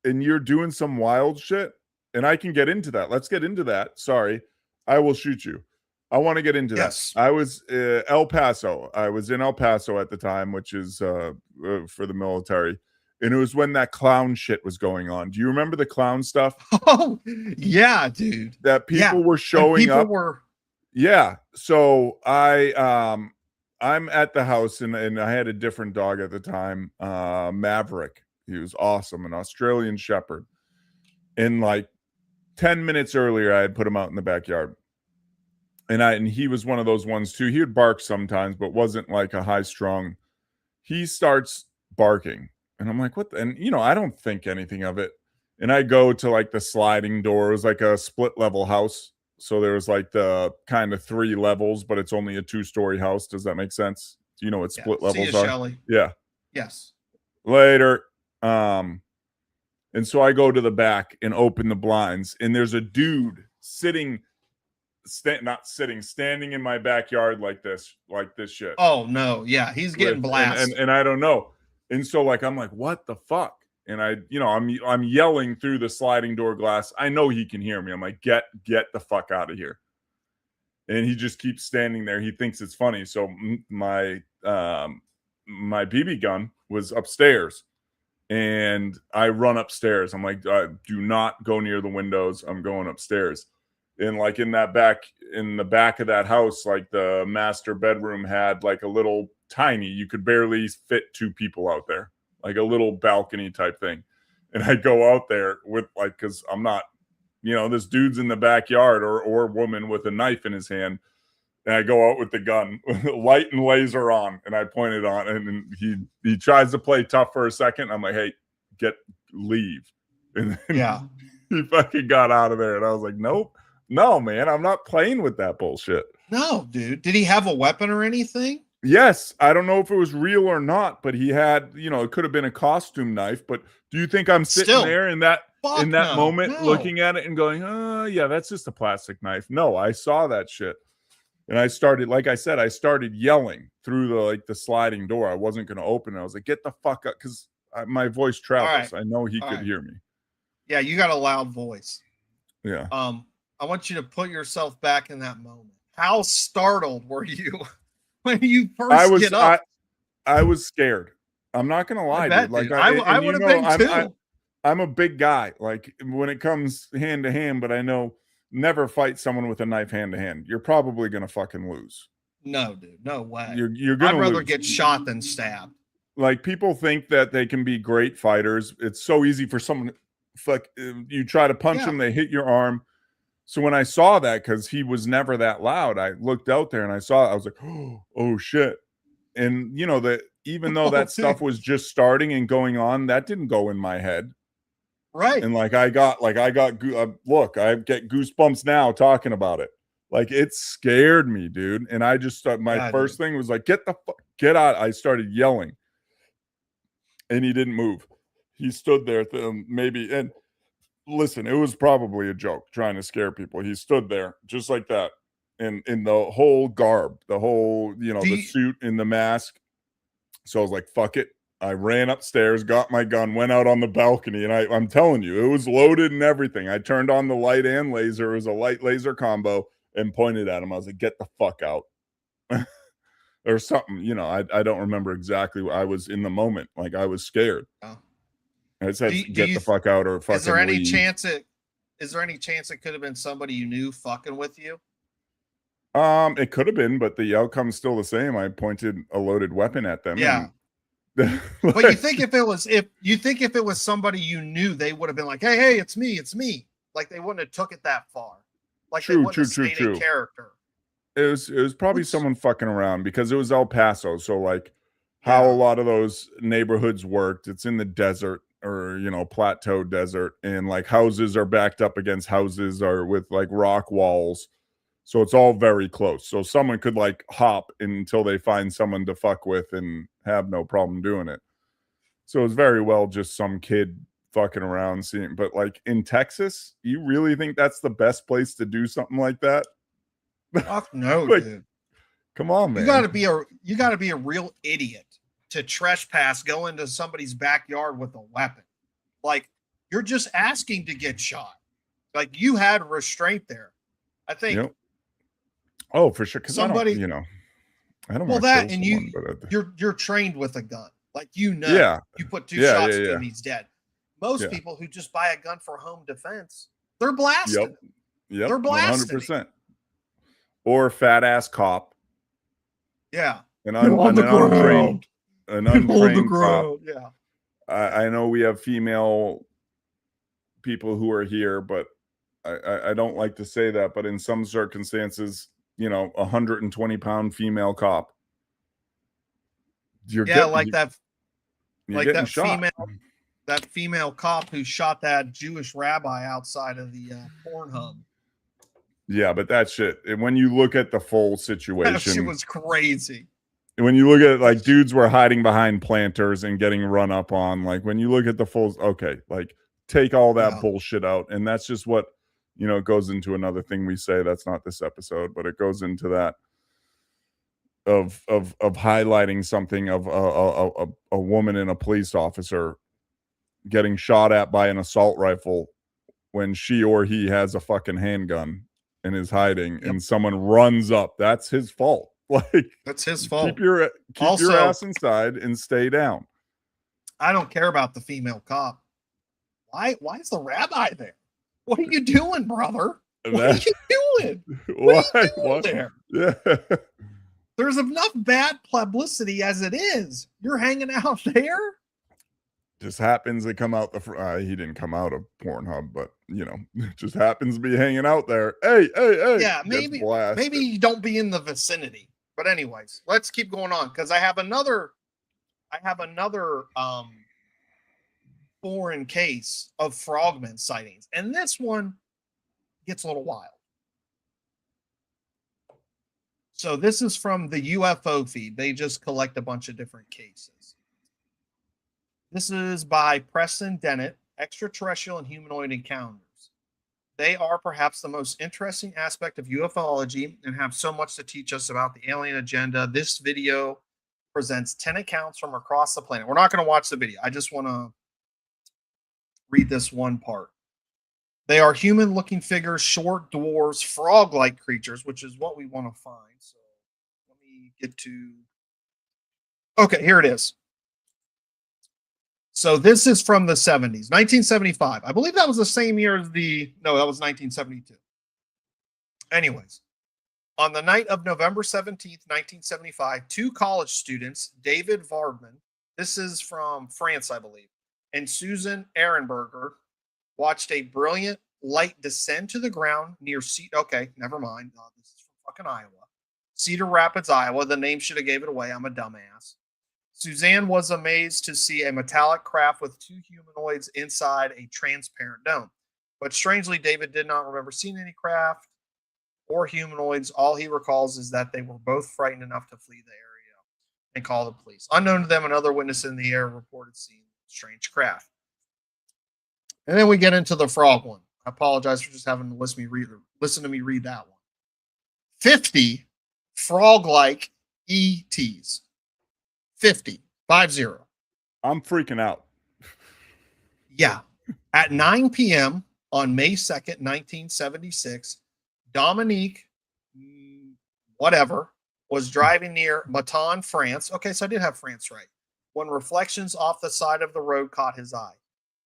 and you're doing some wild shit, and I can get into that. Let's get into that. Sorry, I will shoot you. I want to get into Yes. that. I was El Paso. I was in El Paso at the time, which is for the military. And it was when that clown shit was going on. Do you remember the clown stuff? Oh, yeah, dude. That people were And showing people up. were Yeah. So I'm at the house and I had a different dog at the time, Maverick. He was awesome, an Australian Shepherd. And like 10 minutes earlier, I had put him out in the backyard. And he was one of those ones too. He would bark sometimes, but wasn't like a high strung. He starts barking. And I'm like, what? And you know, I don't think anything of it. And I go to like the sliding door. It was like a split level house. So there was like the kind of 3 levels, but it's only a 2-story house. Does that make sense? Do you know what split levels are? Shelley. Yeah. Yes. Later. And so I go to the back and open the blinds, and there's a dude standing in my backyard like this shit. Oh no, yeah, he's getting blasted. And I don't know. And so like I'm like, what the fuck? And I'm yelling through the sliding door glass. I know he can hear me. I'm like, get the fuck out of here. And he just keeps standing there. He thinks it's funny. So my BB gun was upstairs. And I run upstairs. I'm like, do not go near the windows. I'm going upstairs. And like in the back of that house, like the master bedroom had like a little tiny, you could barely fit 2 people out there, like a little balcony type thing. And I go out there with like, cause I'm not, this dude's in the backyard or woman with a knife in his hand. And I go out with the gun, light and laser on, and I point it on, and he tries to play tough for a second. I'm like, hey, leave. And then he fucking got out of there. And I was like, nope, no, man, I'm not playing with that bullshit. No, dude. Did he have a weapon or anything? Yes. I don't know if it was real or not, but he had, it could have been a costume knife. But do you think I'm sitting there in that moment looking at it and going, oh, yeah, that's just a plastic knife? No, I saw that shit. And I started, like I said, yelling through the sliding door. I wasn't going to open it. I was like, get the fuck up, because my voice travels. I know he could hear me. Yeah, you got a loud voice. Yeah. I want you to put yourself back in that moment. How startled were you when you first get up? I was scared. I'm not going to lie, dude. Like I would have been too. I'm a big guy. Like when it comes hand to hand, but I know never fight someone with a knife hand to hand. You're probably going to fucking lose. No, dude. No way. You're going to I'd rather get shot than stabbed. Like people think that they can be great fighters. It's so easy for someone. You try to punch them, they hit your arm. So when I saw that, because he was never that loud, I looked out there and I saw it. I was like, oh shit. And even though that stuff was just starting and going on, that didn't go in my head. Right. And I get goosebumps now talking about it. Like it scared me, dude. And I just my first thing was like, get out. I started yelling. And he didn't move. He stood there and listen, it was probably a joke trying to scare people. He stood there just like that in the whole garb, the whole, the suit and the mask. So I was like, fuck it. I ran upstairs, got my gun, went out on the balcony, and I'm telling you, it was loaded and everything. I turned on the light and laser. It was a light laser combo and pointed at him. I was like, get the fuck out. Or something, I don't remember exactly. I was in the moment. Like I was scared. Oh. I said, get the fuck out or fucking Is there any leave. chance it could have been somebody you knew fucking with you? It could have been, but the outcome's still the same. I pointed a loaded weapon at them. Yeah. But you think if it was somebody you knew, they would have been like, hey, it's me. Like they wouldn't have took it that far. Like they wouldn't have stayed in character. It was probably someone fucking around because it was El Paso. So like how a lot of those neighborhoods worked, it's in the desert or, you know, plateau desert, and like houses are backed up against houses or with like rock walls. So it's all very close. So someone could like hop until they find someone to fuck with and have no problem doing it. So it's very well just some kid fucking around seeing. But like in Texas, you really think that's the best place to do something like that? Fuck no, like, dude. Come on, man. You gotta be a real idiot to trespass, go into somebody's backyard with a weapon. Like you're just asking to get shot. Like you had restraint there. I think. Yep. Oh, for sure. Because somebody, I don't. Well, that and you're trained with a gun. Like you put two shots to him, he's dead. Most people who just buy a gun for home defense, they're blasting. Yep. They're blasting. 100%. Or fat ass cop. Yeah. An untrained cop. Yeah. I know we have female people who are here, but I don't like to say that. But in some circumstances, you know, 120-pound female cop. That female cop who shot that Jewish rabbi outside of the Pornhub. Yeah, but that shit, when you look at the full situation, that shit was crazy. When you look at it, like dudes were hiding behind planters and getting run up on, like when you look at the full, okay, like take all that bullshit out. And that's just what, you know, it goes into another thing we say. That's not this episode, but it goes into that of highlighting something of a woman and a police officer getting shot at by an assault rifle when she or he has a fucking handgun and is hiding, and someone runs up. That's his fault. Like that's his fault. Keep your ass inside and stay down. I don't care about the female cop. Why is the rabbi there? What are you doing, brother? What are you doing? What are you doing there? Yeah. There's enough bad publicity as it is. You're hanging out there. Just happens to come out he didn't come out of Pornhub, but you know, just happens to be hanging out there. Hey. Yeah, maybe you don't be in the vicinity. But anyways, let's keep going on because I have another foreign case of frogman sightings, and this one gets a little wild. So this is from the UFO feed. They just collect a bunch of different cases. This is by Preston Dennett, Extraterrestrial and Humanoid Encounters. They are perhaps the most interesting aspect of ufology and have so much to teach us about the alien agenda. This video presents 10 accounts from across the planet. We're not going to watch the video. I just want to read this one part. They are human-looking figures, short dwarves, frog-like creatures, which is what we want to find. So let me get to... Okay, here it is. So this is from the 70s, 1975. I believe that was the same year as no, that was 1972. Anyways, on the night of November 17th, 1975, two college students, David Vardman, this is from France, I believe, and Susan Ehrenberger, watched a brilliant light descend to the ground near okay, never mind. This is from fucking Iowa. Cedar Rapids, Iowa. The name should have gave it away. I'm a dumbass. Suzanne was amazed to see a metallic craft with two humanoids inside a transparent dome. But strangely, David did not remember seeing any craft or humanoids. All he recalls is that they were both frightened enough to flee the area and call the police. Unknown to them, another witness in the area reported seeing strange craft. And then we get into the frog one. I apologize for just having to listen to me read that one. 50 frog-like ETs. 50. I'm freaking out. Yeah. At 9 p.m. on May 2nd, 1976, Dominique, was driving near Maton, France. Okay, so I did have France right. When reflections off the side of the road caught his eye.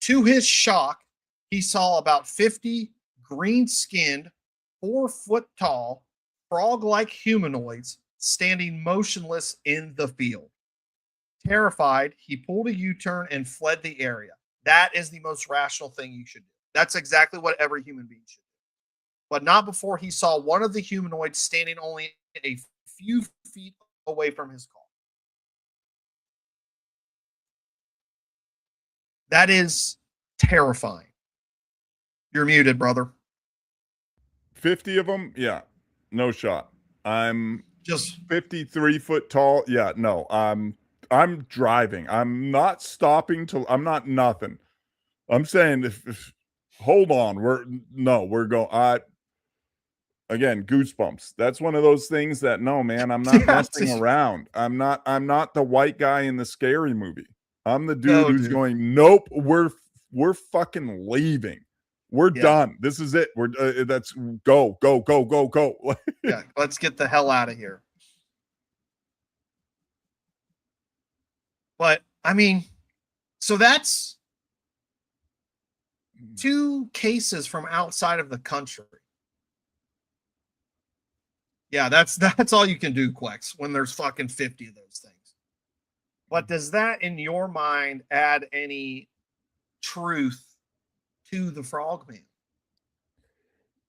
To his shock, he saw about 50 green-skinned, 4-foot-tall, frog-like humanoids standing motionless in the field. Terrified, he pulled a U-turn and fled the area. That is the most rational thing you should do. That's exactly what every human being should do. But not before he saw one of the humanoids standing only a few feet away from his car. That is terrifying. You're muted, brother. 50 of them? Yeah. No shot. I'm Just 53 foot tall. Yeah, no. I'm driving. I'm not stopping to I'm not nothing. I'm saying if hold on. We're going again, goosebumps. That's one of those things that no, man, I'm not messing around. I'm not the white guy in the scary movie. I'm the dude who's going, nope, we're fucking leaving. We're done. This is it. We're that's go. Yeah, let's get the hell out of here. But I mean, so that's 2 cases from outside of the country. Yeah, that's all you can do, Quex, when there's fucking 50 of those things. But does that, in your mind, add any truth to the Frogman?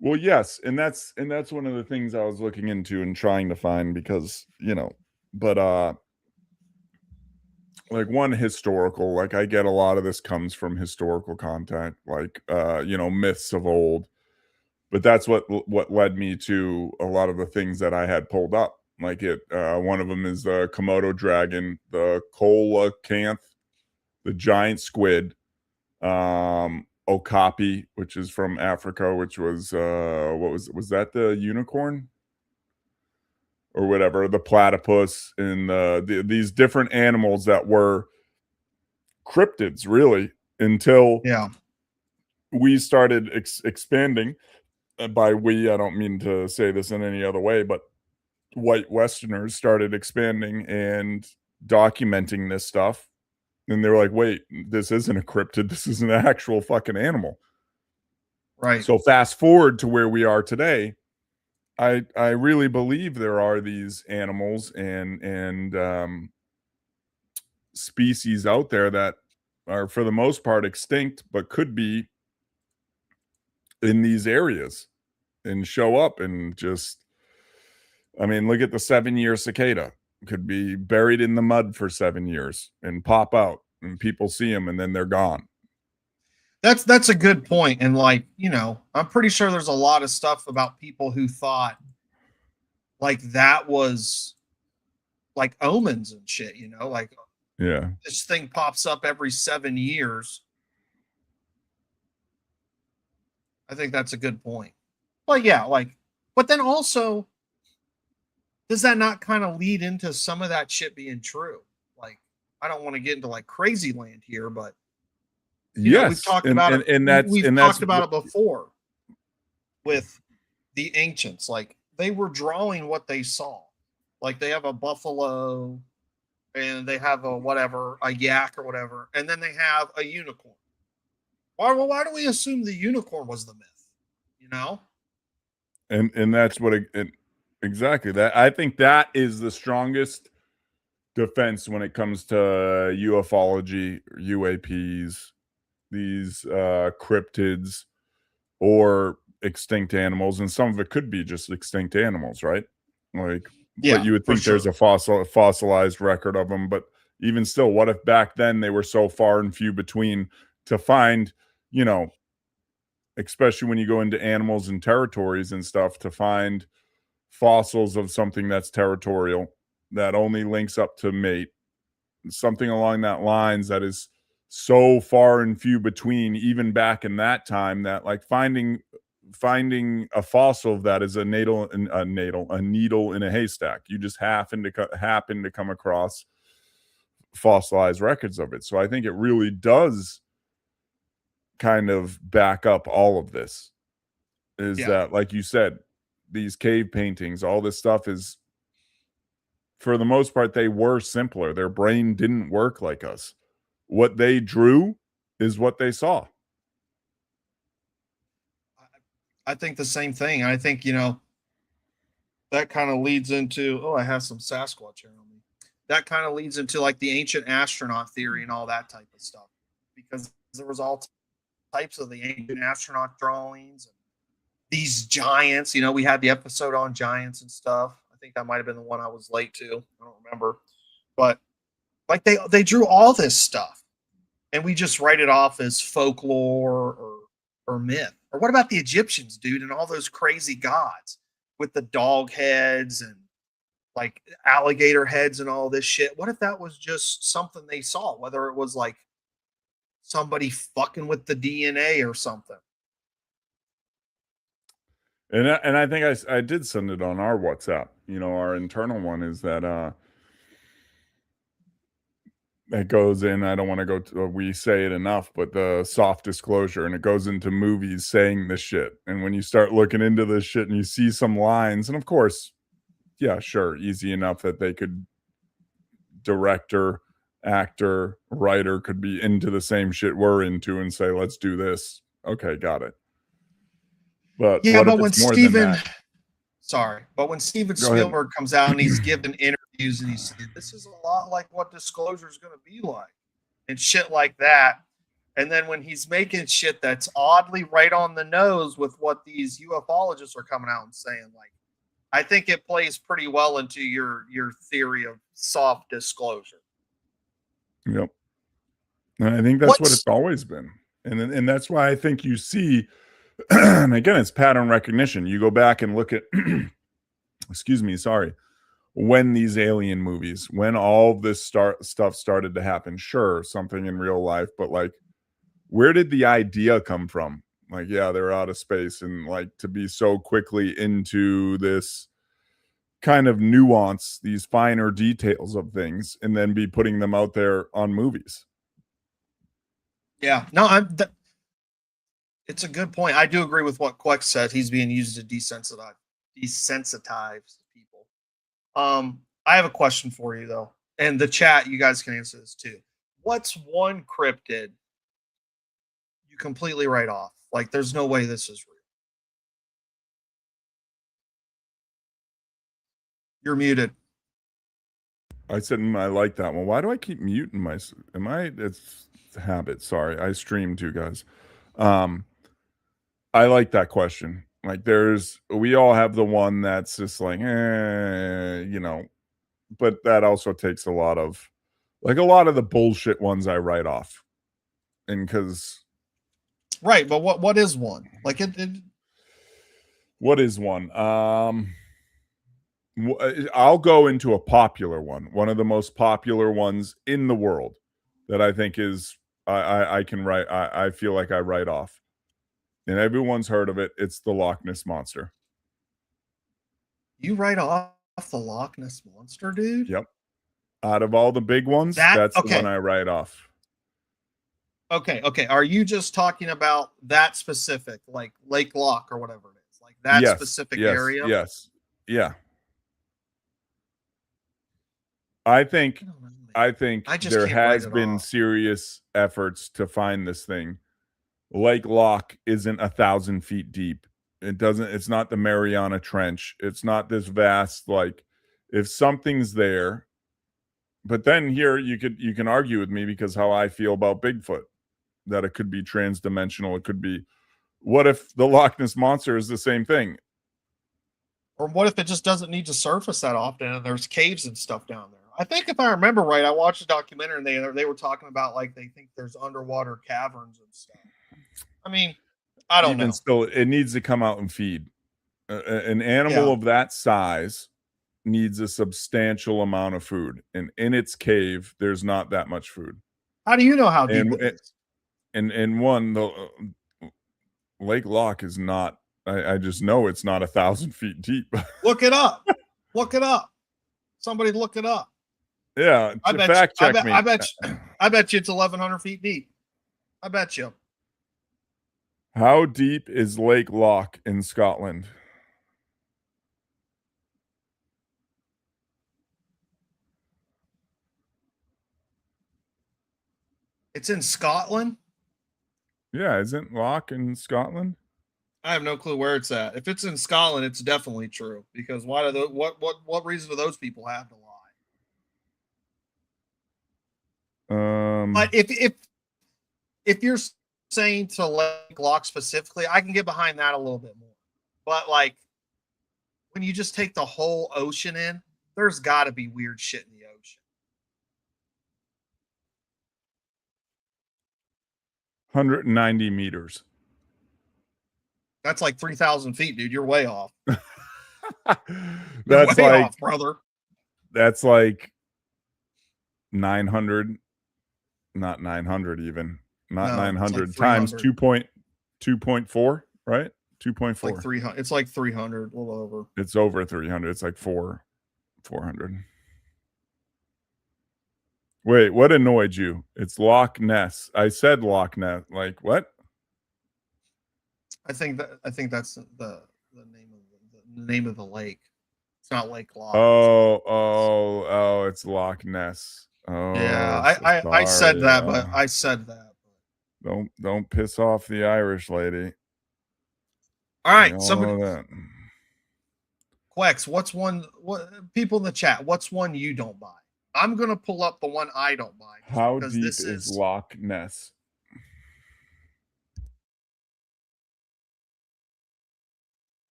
Well, yes, and that's one of the things I was looking into and trying to find because, but like one historical, like I get a lot of this comes from historical content, like myths of old. But that's what led me to a lot of the things that I had pulled up. Like one of them is the Komodo dragon, the coelacanth, the giant squid, okapi, which is from Africa, which was was that the unicorn or whatever, the platypus, and these different animals that were cryptids, really, until we started expanding. By we, I don't mean to say this in any other way, but white Westerners started expanding and documenting this stuff. And they were like, wait, this isn't a cryptid. This is an actual fucking animal. Right. So fast forward to where we are today. I really believe there are these animals and species out there that are for the most part extinct, but could be in these areas and show up and just, I mean, look at the 7-year cicada. Could be buried in the mud for 7 years and pop out and people see them and then they're gone. That's a good point. And like, I'm pretty sure there's a lot of stuff about people who thought like that was like omens and shit, like this thing pops up every 7 years. I think that's a good point. Well, yeah, but then also, does that not kind of lead into some of that shit being true? Like, I don't want to get into like crazy land here, but we've talked about it. And we've talked about it before with the ancients. Like, they were drawing what they saw. Like, they have a buffalo and they have a yak or whatever, and then they have a unicorn. Why do we assume the unicorn was the myth? And that's what exactly that. I think that is the strongest defense when it comes to ufology, UAPs, these cryptids, or extinct animals, and some of it could be just extinct animals, right? Like, but you would think there's a fossilized record of them, but even still, what if back then they were so far and few between to find, especially when you go into animals and territories and stuff, to find fossils of something that's territorial, that only links up to mate, something along that lines that is so far and few between, even back in that time, that like finding a fossil that is a needle in a haystack. You just happen to come across fossilized records of it. So I think it really does kind of back up all of this. That, like you said, these cave paintings, all this stuff is, for the most part, they were simpler. Their brain didn't work like us. What they drew is what they saw. I think the same thing. I think, that kind of leads into, I have some Sasquatch here on me. that kind of leads into like the ancient astronaut theory and all that type of stuff, because there was all types of the ancient astronaut drawings and these giants. You know, we had the episode on giants and stuff. I think that might have been the one I was late to. I don't remember, but like they drew all this stuff, and we just write it off as folklore or myth. Or what about the Egyptians, dude, and all those crazy gods with the dog heads and like alligator heads and all this shit? What if that was just something they saw? Whether it was like somebody fucking with the DNA or something. And I think I did send it on our WhatsApp. You know, our internal one is that it goes in. I don't want to go to, we say it enough, but the soft disclosure, and it goes into movies saying this shit. And when you start looking into this shit and you see some lines, and of course, yeah, sure, easy enough that they could, director, actor, writer could be into the same shit we're into and say, let's do this. Okay, got it. But yeah, what but if when it's more than Steven, that? sorry, but when Steven Go ahead. Spielberg comes out and he's giving interviews and he's saying, this is a lot like what Disclosure is going to be like and shit like that. And then when he's making shit that's oddly right on the nose with what these ufologists are coming out and saying, like, I think it plays pretty well into your theory of soft disclosure. Yep. And I think that's what it's always been. And that's why I think you see, and again, it's pattern recognition. You go back and look at, excuse me, sorry, when these alien movies, when all this stuff started to happen, sure, something in real life, but like, where did the idea come from? Like, yeah, they're out of space, and like to be so quickly into this kind of nuance, these finer details of things, and then be putting them out there on movies. Yeah, no, it's a good point. I do agree with what Queck said. He's being used to desensitize people. I have a question for you though, and the chat, you guys can answer this too. What's one cryptid you completely write off? Like, there's no way this is real. You're muted. I said I like that one. Why do I keep muting myself? It's a habit. Sorry, I stream too, guys. I like that question. Like, we all have the one that's just like, you know, but that also takes a lot of the bullshit ones I write off. And because, right, but what is one? Like what is one? I'll go into a popular one of the most popular ones in the world that I think is I can write. I feel like I write off, and everyone's heard of it. It's the Loch Ness Monster. You write off the Loch Ness Monster, dude? Yep. Out of all the big ones, that's the one I write off. Okay. Are you just talking about that specific, like Lake Loch or whatever it is, like that specific area? Yes. Yeah. I think there has been serious efforts to find this thing. Lake Loch isn't 1,000 feet deep. It's not the Mariana Trench. It's not this vast, like, if something's there. But then here you can argue with me because how I feel about Bigfoot, that it could be transdimensional. It could be, what if the Loch Ness Monster is the same thing? Or what if it just doesn't need to surface that often and there's caves and stuff down there? I think if I remember right, I watched a documentary and they were talking about like they think there's underwater caverns and stuff. I mean, I don't know. Still, it needs to come out and feed. An animal of that size needs a substantial amount of food, and in its cave, there's not that much food. How do you know how deep it is? And the Lake Loch is not. I just know it's not 1,000 feet deep. Look it up. Look it up. Somebody look it up. Yeah, fact check me. I bet you it's 1,100 feet deep. I bet you. How deep is Lake Loch in Scotland? It's in Scotland? Yeah, isn't Loch in Scotland? I have no clue where it's at. If it's in Scotland, it's definitely true. Because what reason do those people have to lie? But if you're saying to Lake Lock specifically, I can get behind that a little bit more. But like when you just take the whole ocean in, there's got to be weird shit in the ocean. 190 meters. That's like 3,000 feet, dude. You're way off. That's way like off, brother. That's like 900, not 900 even, not No, 900 like times 300. 2.4, right? 2.4. It's like 300. It's like 300, a little over. It's over 300. It's like 400. Wait, what annoyed you? It's Loch Ness. I said Loch Ness. Like what? I think that's the name of the lake. It's not Lake Loch. Oh, it's Loch Ness. Oh, yeah, so I said that, sorry. but I said that. Don't piss off the Irish lady. All right, somebody. Quex, what people in the chat, what's one you don't buy? I'm gonna pull up the one I don't buy. How deep is Loch Ness?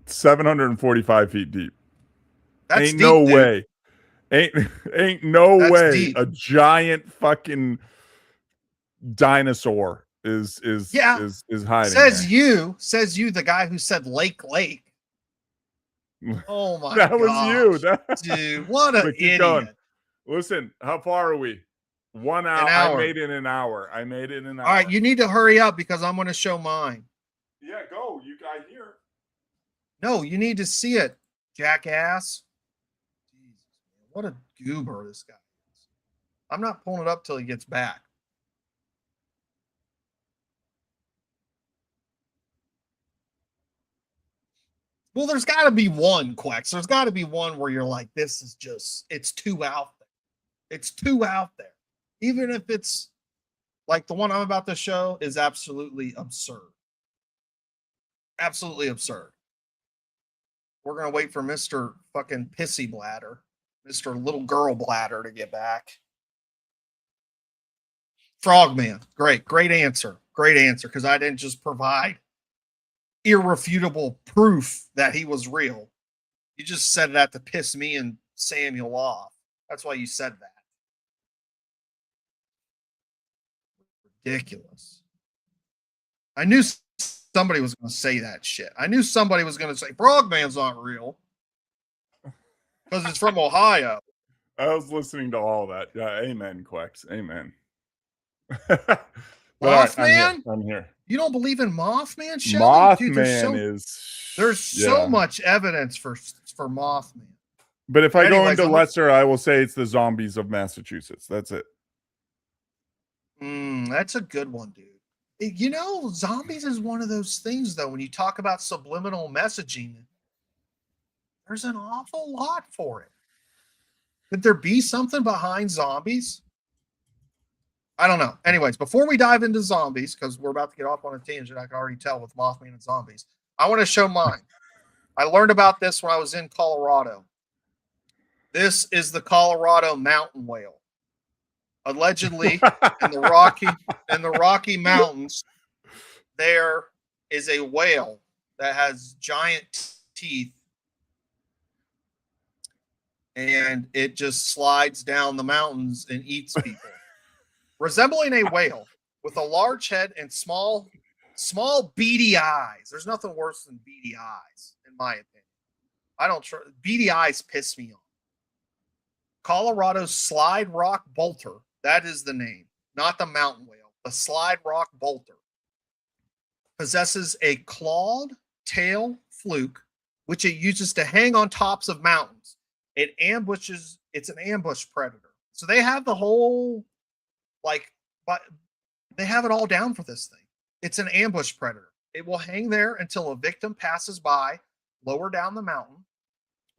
$745 feet deep. That's ain't deep, no dude. way. Ain't no That's way deep. a giant fucking dinosaur is hiding. Says you, the guy who said Lake. Oh my god. That was you. Dude, what an idiot. Going. Listen, how far are we? 1 hour. I made it in an hour. All right, you need to hurry up because I'm going to show mine. Yeah, go. You guys here. No, you need to see it, jackass. Jesus, what a goober this guy is. I'm not pulling it up till he gets back. Well, there's got to be one, Quex. There's got to be one where you're like, this is just, it's too out there. It's too out there. Even if it's like the one I'm about to show is absolutely absurd. Absolutely absurd. We're going to wait for Mr. fucking Pissy Bladder, Mr. Little Girl Bladder to get back. Frogman. Great answer. Great answer. Because I didn't just provide irrefutable proof that he was real. You just said that to piss me and Samuel off. That's why you said that. Ridiculous. I knew somebody was going to say that shit. I knew somebody was going to say Frogman's not real because it's from Ohio. I was listening to all that. Yeah, amen, Quex. Amen. Mothman? Right, I'm here. You don't believe in Mothman? Shelly? Dude, there's so much evidence for Mothman. But if I go into lesser, I will say it's the zombies of Massachusetts. That's it. That's a good one, dude. You know, zombies is one of those things, though, when you talk about subliminal messaging, there's an awful lot for it. Could there be something behind zombies? I don't know. Anyways, before we dive into zombies, because we're about to get off on a tangent, I can already tell with Mothman and zombies, I want to show mine. I learned about this when I was in Colorado. This is the Colorado mountain whale. Allegedly, in the Rocky Mountains, there is a whale that has giant teeth, and it just slides down the mountains and eats people. Resembling a whale with a large head and small beady eyes. There's nothing worse than beady eyes, in my opinion. Beady eyes piss me off. Colorado's slide rock bolter. That is the name, not the mountain whale. The slide rock bolter possesses a clawed tail fluke, which it uses to hang on tops of mountains. It's an ambush predator. So they have the whole, but they have it all down for this thing. It's an ambush predator. It will hang there until a victim passes by lower down the mountain.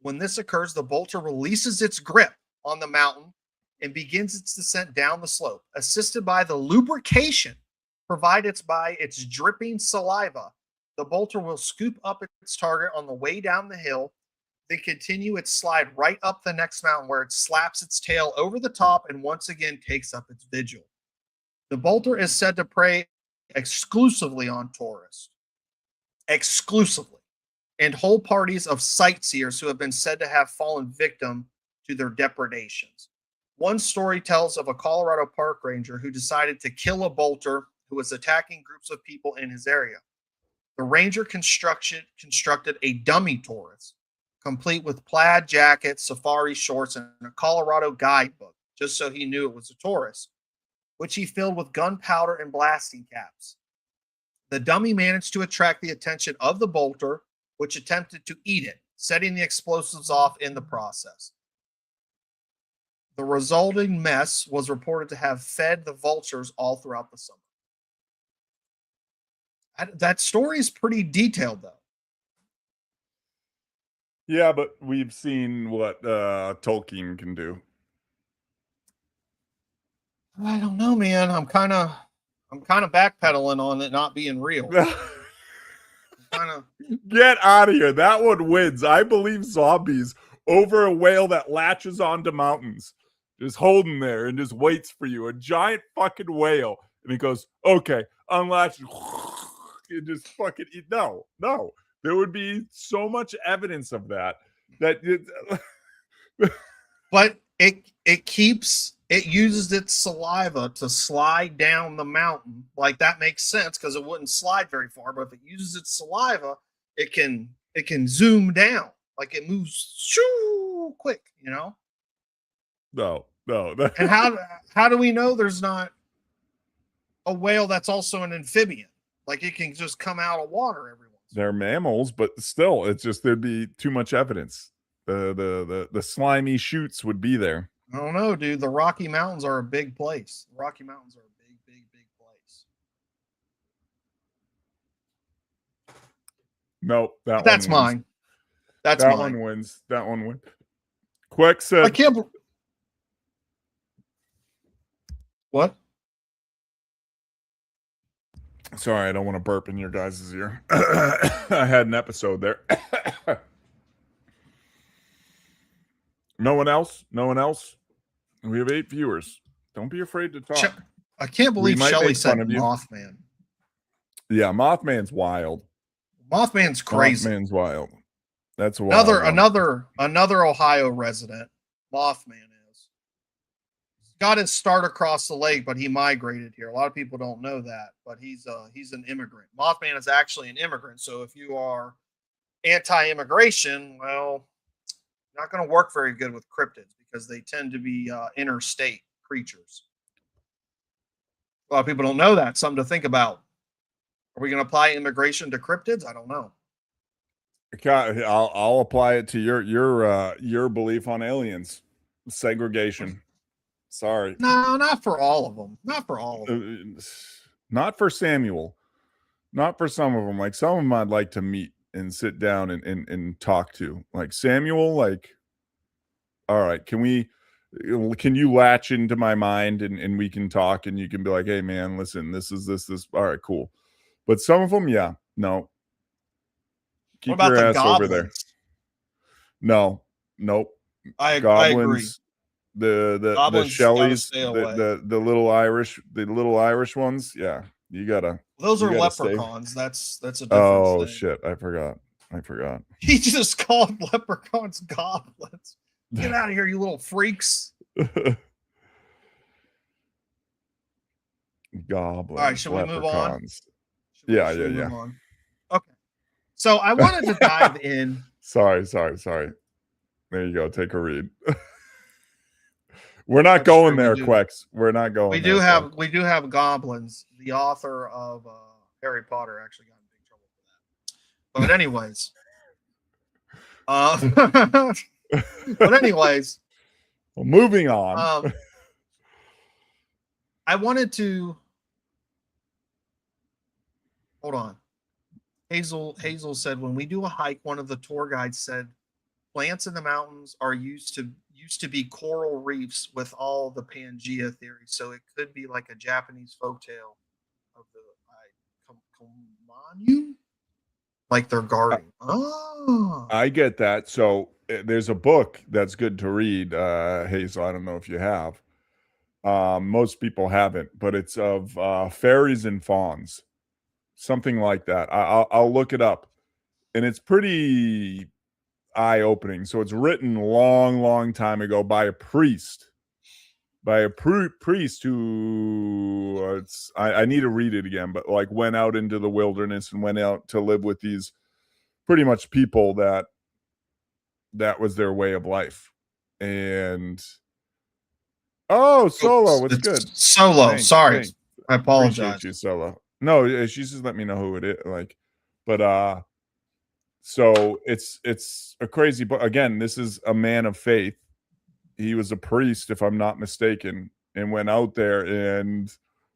When this occurs, the bolter releases its grip on the mountain and begins its descent down the slope, assisted by the lubrication provided by its dripping saliva. The bolter will scoop up its target on the way down the hill, then continue its slide right up the next mountain where it slaps its tail over the top and once again takes up its vigil. The bolter is said to prey exclusively on tourists. Exclusively. And whole parties of sightseers who have been said to have fallen victim to their depredations. One story tells of a Colorado park ranger who decided to kill a bolter who was attacking groups of people in his area. The ranger constructed a dummy tourist, complete with plaid jacket, safari shorts, and a Colorado guidebook, just so he knew it was a tourist, which he filled with gunpowder and blasting caps. The dummy managed to attract the attention of the bolter, which attempted to eat it, setting the explosives off in the process. The resulting mess was reported to have fed the vultures all throughout the summer. That story is pretty detailed, though. Yeah, but we've seen what Tolkien can do. I don't know, man. I'm kind of backpedaling on it not being real. Get out of here. That one wins. I believe zombies over a whale that latches onto mountains, just holding there and just waits for you. A giant fucking whale. And he goes, okay, unlatch. And just fucking eat. No. There would be so much evidence of that. But it uses its saliva to slide down the mountain. Like, that makes sense because it wouldn't slide very far. But if it uses its saliva, it can zoom down. Like, it moves shoo quick, you know? No. And how do we know there's not a whale that's also an amphibian? Like, it can just come out of water every once. They're mammals, but still, it's just there'd be too much evidence. The slimy shoots would be there. I don't know, dude. The Rocky Mountains are a big place. The Rocky Mountains are a big place. Nope, that's mine. That's that mine. one wins. That one wins. Quick said. I can't. What? Sorry, I don't want to burp in your guys' ear. I had an episode there. No one else? We have 8 viewers. Don't be afraid to talk. I can't believe Shelly said Mothman. Yeah, Mothman's wild. Mothman's crazy. Mothman's wild. That's wild. Another Ohio resident. Mothman is. Got his start across the lake, but he migrated here. A lot of people don't know that, but he's an immigrant. Mothman is actually an immigrant. So if you are anti-immigration, well, not going to work very good with cryptids because they tend to be interstate creatures. A lot of people don't know that. Something to think about. Are we going to apply immigration to cryptids? I don't know. I'll apply it to your belief on aliens. Segregation. Sorry. No, not for all of them. Not for all of them. Not for Samuel. Not for some of them. Like, some of them I'd like to meet and sit down and talk to. Like Samuel, like, all right, can you latch into my mind and we can talk and you can be like, hey man, listen, this is this. All right, cool. But some of them, yeah, no. Keep your ass over there. No, nope. I agree. The Shelleys, the little Irish ones, yeah. You gotta. Those are leprechauns. That's a different thing. Thing. Shit, I forgot. He just called leprechauns goblins. Get out of here, you little freaks. Goblins. All right, shall we move on? Yeah. Okay. So I wanted to dive in. Sorry. There you go. Take a read. We're not going there, Quex. We're not going. We do have goblins. The author of Harry Potter actually got in big trouble for that. But anyways, well, moving on. I wanted to hold on. Hazel said, when we do a hike, one of the tour guides said plants in the mountains are used to be coral reefs with all the Pangea theory. So it could be like a Japanese folktale of the Komanu, like they're guarding. I get that. So there's a book that's good to read, Hazel. I don't know if you have. Most people haven't, but it's of fairies and fawns, something like that. I'll look it up, and it's pretty eye-opening. So it's written long time ago by a priest, priest who I need to read it again, but like went out into the wilderness and went out to live with these pretty much people that was their way of life. And Solo, it's good. Solo. Sorry, I apologize. Appreciate you, Solo. No, she's just let me know who it is. Like, but so it's a crazy book. Again, this is a man of faith. He was a priest, if I'm not mistaken, and went out there and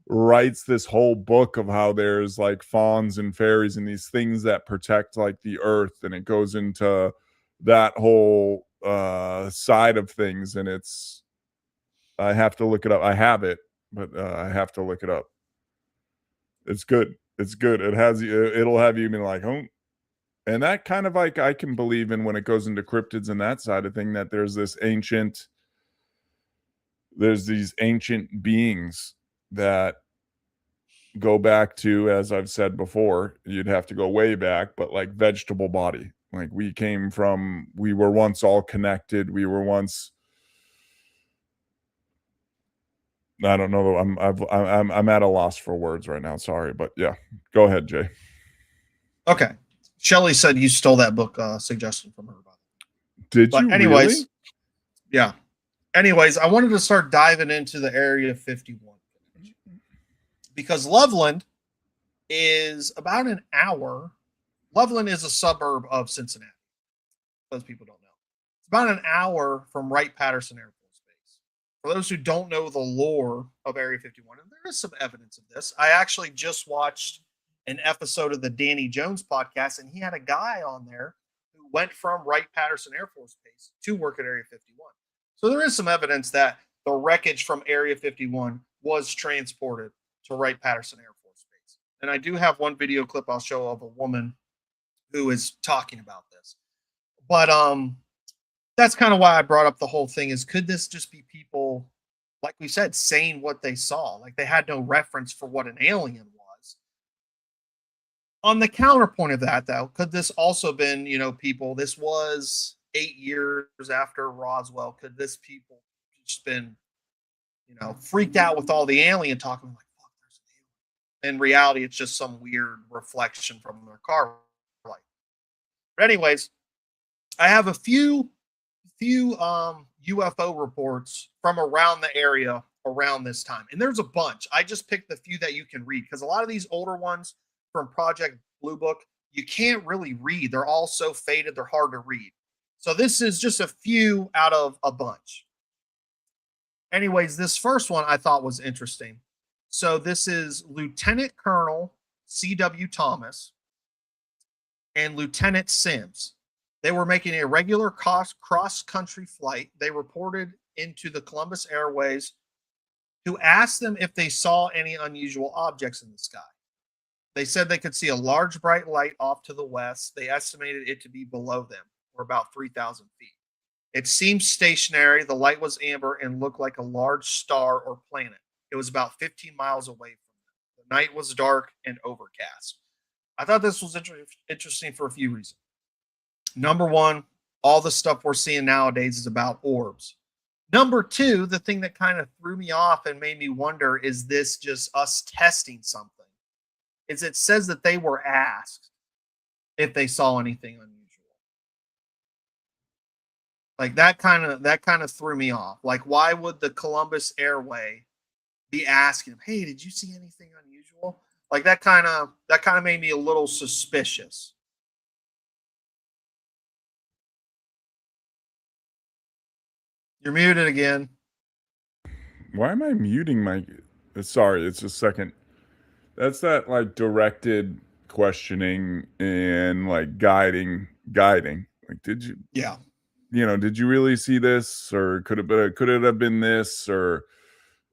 writes this whole book of how there's like fawns and fairies and these things that protect like the earth, and it goes into that whole side of things. And I have to look it up. I have it, but I have to look it up. It's good. It's good. It'll have you be like, oh. And that kind of like I can believe in when it goes into cryptids and that side of thing, that there's these ancient beings that go back to, as I've said before, you'd have to go way back, but like vegetable body. Like we were once all connected. We were once, I don't know. I'm at a loss for words right now. Sorry, but yeah, go ahead, Jay. Okay. Shelly said you stole that book suggestion from her. Did you anyways, really? Yeah. Anyways, I wanted to start diving into the Area 51 because Loveland is about an hour. Loveland is a suburb of Cincinnati. Those people don't know. It's about an hour from Wright-Patterson Air Force Base. For those who don't know the lore of Area 51, and there is some evidence of this, I actually just watched an episode of the Danny Jones podcast, and he had a guy on there who went from Wright-Patterson Air Force Base to work at Area 51. So there is some evidence that the wreckage from Area 51 was transported to Wright-Patterson Air Force Base. And I do have one video clip I'll show of a woman who is talking about this. But that's kind of why I brought up the whole thing is, could this just be people, like we said, saying what they saw? Like they had no reference for what an alien was. On the counterpoint of that, though, could this also been, people, this was 8 years after Roswell. Could this people just been, freaked out with all the alien talking like, fuck, there's an alien. In reality, it's just some weird reflection from their car light. But anyways, I have a few UFO reports from around the area around this time. And there's a bunch. I just picked the few that you can read because a lot of these older ones from Project Blue Book, you can't really read. They're all so faded, they're hard to read. So this is just a few out of a bunch. Anyways, this first one I thought was interesting. So this is Lieutenant Colonel C.W. Thomas and Lieutenant Sims. They were making a regular cross-country flight. They reported into the Columbus Airways, who asked them if they saw any unusual objects in the sky. They said they could see a large bright light off to the west. They estimated it to be below them, or about 3,000 feet. It seemed stationary. The light was amber and looked like a large star or planet. It was about 15 miles away from them. The night was dark and overcast. I thought this was interesting for a few reasons. Number one, all the stuff we're seeing nowadays is about orbs. Number two, the thing that kind of threw me off and made me wonder, is this just us testing something? Is it says that they were asked if they saw anything unusual. Like that kind of threw me off. Like, why would the Columbus Airway be asking, hey, did you see anything unusual? Like that kind of made me a little suspicious. You're muted again. Why am I muting my? Sorry, it's a second. That's that like directed questioning and like guiding. Like, did you? Yeah. Did you really see this, or could it have been this, or?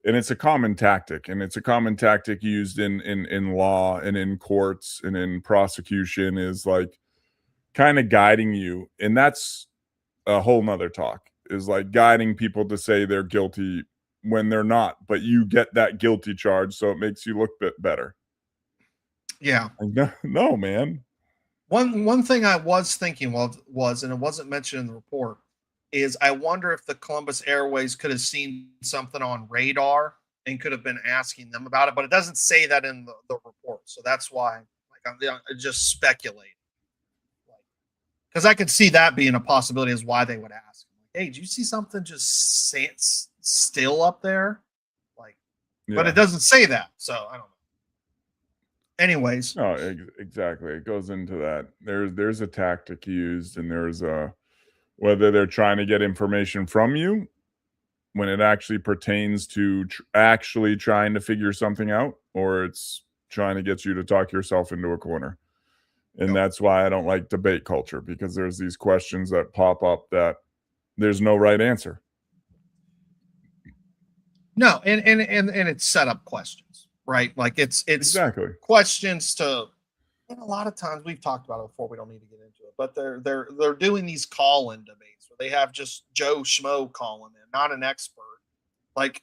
And it's a common tactic, and it's a common tactic used in law and in courts and in prosecution, is like kind of guiding you. And that's a whole nother talk, is like guiding people to say they're guilty when they're not, but you get that guilty charge, so it makes you look bit better. Yeah. Like, no, man. One thing I was thinking was, and it wasn't mentioned in the report, is I wonder if the Columbus Airways could have seen something on radar and could have been asking them about it, but it doesn't say that in the report. So that's why, like, I'm just speculating. Because I could see that being a possibility as why they would ask. Hey, did you see something just still up there? Like, but it doesn't say that, so I don't know. Anyways, no, exactly. It goes into that. There's a tactic used, and there's a whether they're trying to get information from you when it actually pertains to actually trying to figure something out, or it's trying to get you to talk yourself into a corner. And that's why I don't like debate culture, because there's these questions that pop up that there's no right answer. No, and it's set up questions, right? Like it's exactly questions to. And a lot of times we've talked about it before. We don't need to get into it, but they're doing these call-in debates where they have just Joe Schmo calling in, not an expert. Like,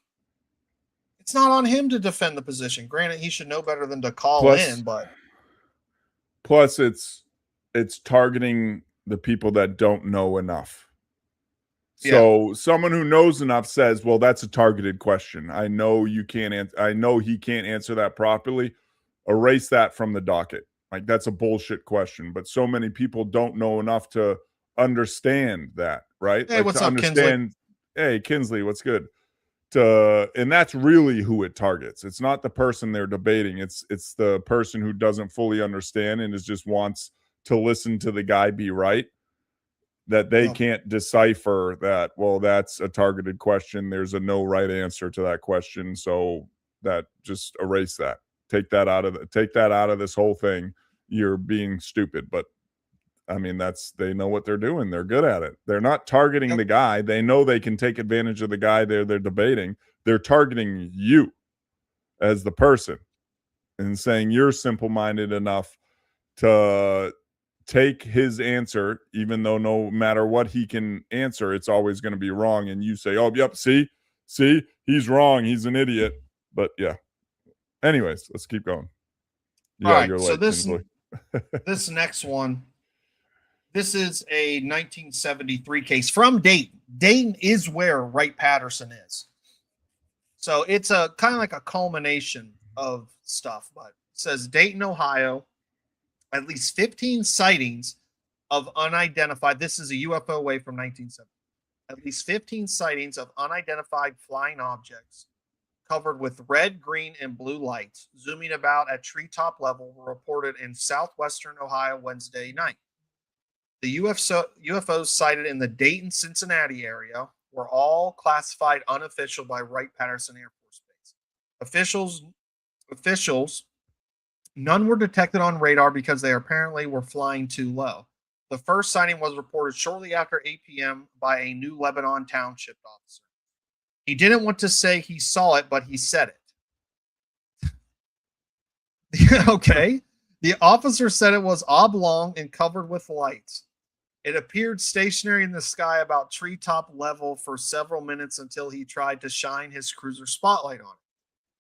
it's not on him to defend the position. Granted, he should know better than to call in, but plus it's targeting the people that don't know enough. So someone who knows enough says, well, that's a targeted question. I know you can't I know he can't answer that properly. Erase that from the docket. Like, that's a bullshit question. But so many people don't know enough to understand that, right? Hey, like, what's to up, understand, Kinsley? Hey, Kinsley, what's good? And that's really who it targets. It's not the person they're debating. It's the person who doesn't fully understand and just wants to listen to the guy be right. That they can't decipher that, well, that's a targeted question. There's a no right answer to that question. So that, just erase that. Take that out of this whole thing. You're being stupid. But I mean, they know what they're doing. They're good at it. They're not targeting the guy. They know they can take advantage of the guy they're debating. They're targeting you as the person and saying you're simple-minded enough to take his answer, even though no matter what he can answer, it's always going to be wrong. And you say, oh, yep, see, he's wrong. He's an idiot. But yeah. Anyways, let's keep going. All right. So this next one, this is a 1973 case from Dayton. Dayton is where Wright-Patterson is. So it's a kind of like a culmination of stuff, but it says Dayton, Ohio, at least 15 sightings of unidentified. This is a UFO wave from 1970. At least 15 sightings of unidentified flying objects covered with red, green, and blue lights zooming about at treetop level were reported in southwestern Ohio Wednesday night. The UFOs sighted in the Dayton, Cincinnati area were all classified unofficial by Wright-Patterson Air Force Base. Officials, none were detected on radar because they apparently were flying too low. The first sighting was reported shortly after 8 p.m. by a New Lebanon Township officer. He didn't want to say he saw it, but he said it. Okay. The officer said it was oblong and covered with lights. It appeared stationary in the sky about treetop level for several minutes until he tried to shine his cruiser spotlight on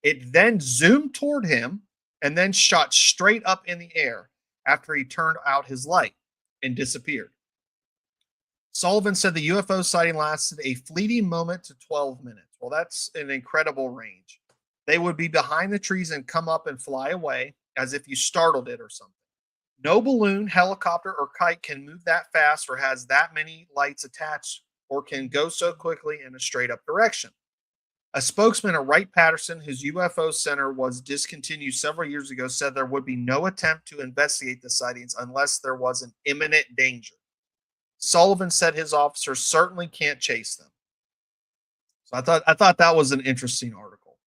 it. It then zoomed toward him and then shot straight up in the air after he turned out his light and disappeared. Sullivan said the UFO sighting lasted a fleeting moment to 12 minutes. Well, that's an incredible range. They would be behind the trees and come up and fly away as if you startled it or something. No balloon, helicopter, or kite can move that fast or has that many lights attached or can go so quickly in a straight up direction. A spokesman at Wright-Patterson, whose UFO center was discontinued several years ago, said there would be no attempt to investigate the sightings unless there was an imminent danger. Sullivan said his officers certainly can't chase them. So I thought that was an interesting article.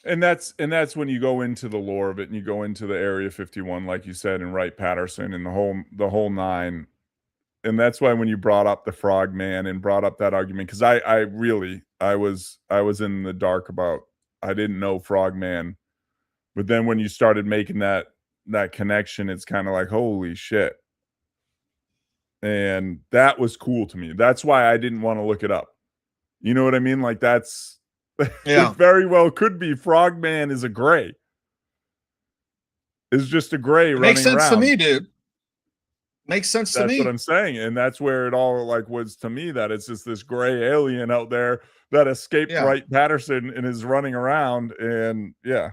And that's when you go into the lore of it and you go into the Area 51, like you said, and Wright-Patterson and the whole nine. And that's why when you brought up the Frogman and brought up that argument, because I was in the dark about, I didn't know Frogman But then when you started making that connection, it's kind of like, holy shit. And that was cool to me. That's why I didn't want to look it up. You know what I mean? Like that's Yeah. it very well could be Frogman is a gray. It's just a gray running Makes sense around. to me, dude. Makes sense to me. That's what I'm saying. And that's where it all like was to me, that it's just this gray alien out there that escaped Wright Patterson and is running around. And yeah.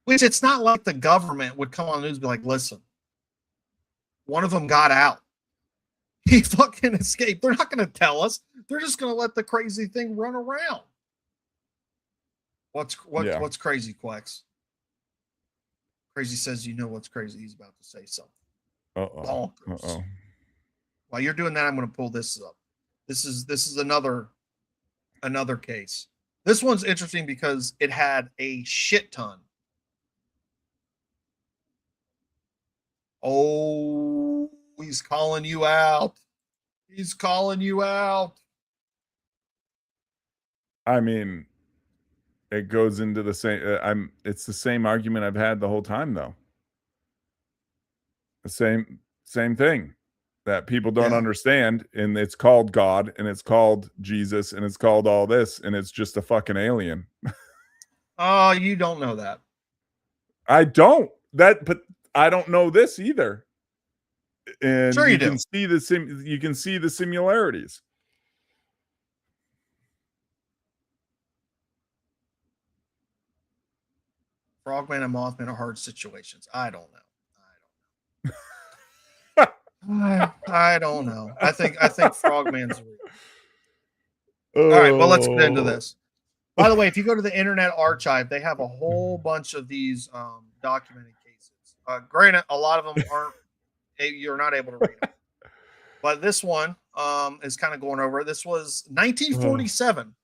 Which it's not like the government would come on the news and be like, listen, one of them got out. He fucking escaped. They're not going to tell us. They're just going to let the crazy thing run around. What's crazy, Quex? Crazy says, you know what's crazy. He's about to say something. Bonkers. While you're doing that, I'm going to pull this up. This is another case. This one's interesting because it had a shit ton. Oh, he's calling you out. He's calling you out. I mean, it goes into the same. It's the same argument I've had the whole time, though. The same thing that people don't understand, and it's called God, and it's called Jesus, and it's called all this, and it's just a fucking alien. Oh, you don't know that. I don't. But I don't know this either. And sure you can see the similarities. Frogman and Mothman are hard situations. I don't know. I don't know. I think Frogman's real. All right, well, let's get into this. By the way, if you go to the Internet Archive, they have a whole bunch of these documented cases. Granted, a lot of them aren't. You're not able to read them. But this one is kind of going over. This was 1947,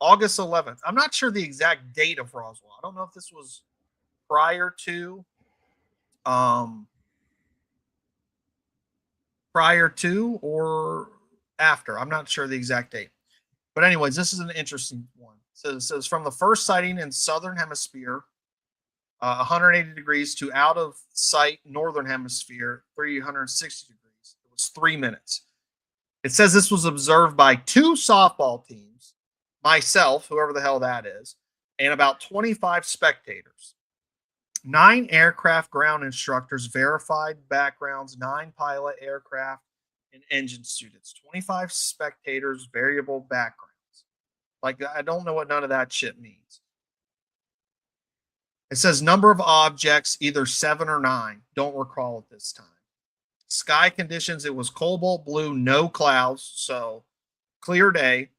August 11th. I'm not sure the exact date of Roswell. I don't know if this was prior to or after. I'm not sure the exact date. But anyways, this is an interesting one. So it says from the first sighting in southern hemisphere, 180 degrees to out of sight northern hemisphere, 360 degrees. It was 3 minutes. It says this was observed by 2 softball teams, myself, whoever the hell that is, and about 25 spectators. 9 aircraft ground instructors, verified backgrounds, 9 pilot aircraft and engine students, 25 spectators, variable backgrounds. Like, I don't know what none of that shit means. It says number of objects, either 7 or 9. Don't recall at this time. Sky conditions, it was cobalt blue, no clouds, so clear day.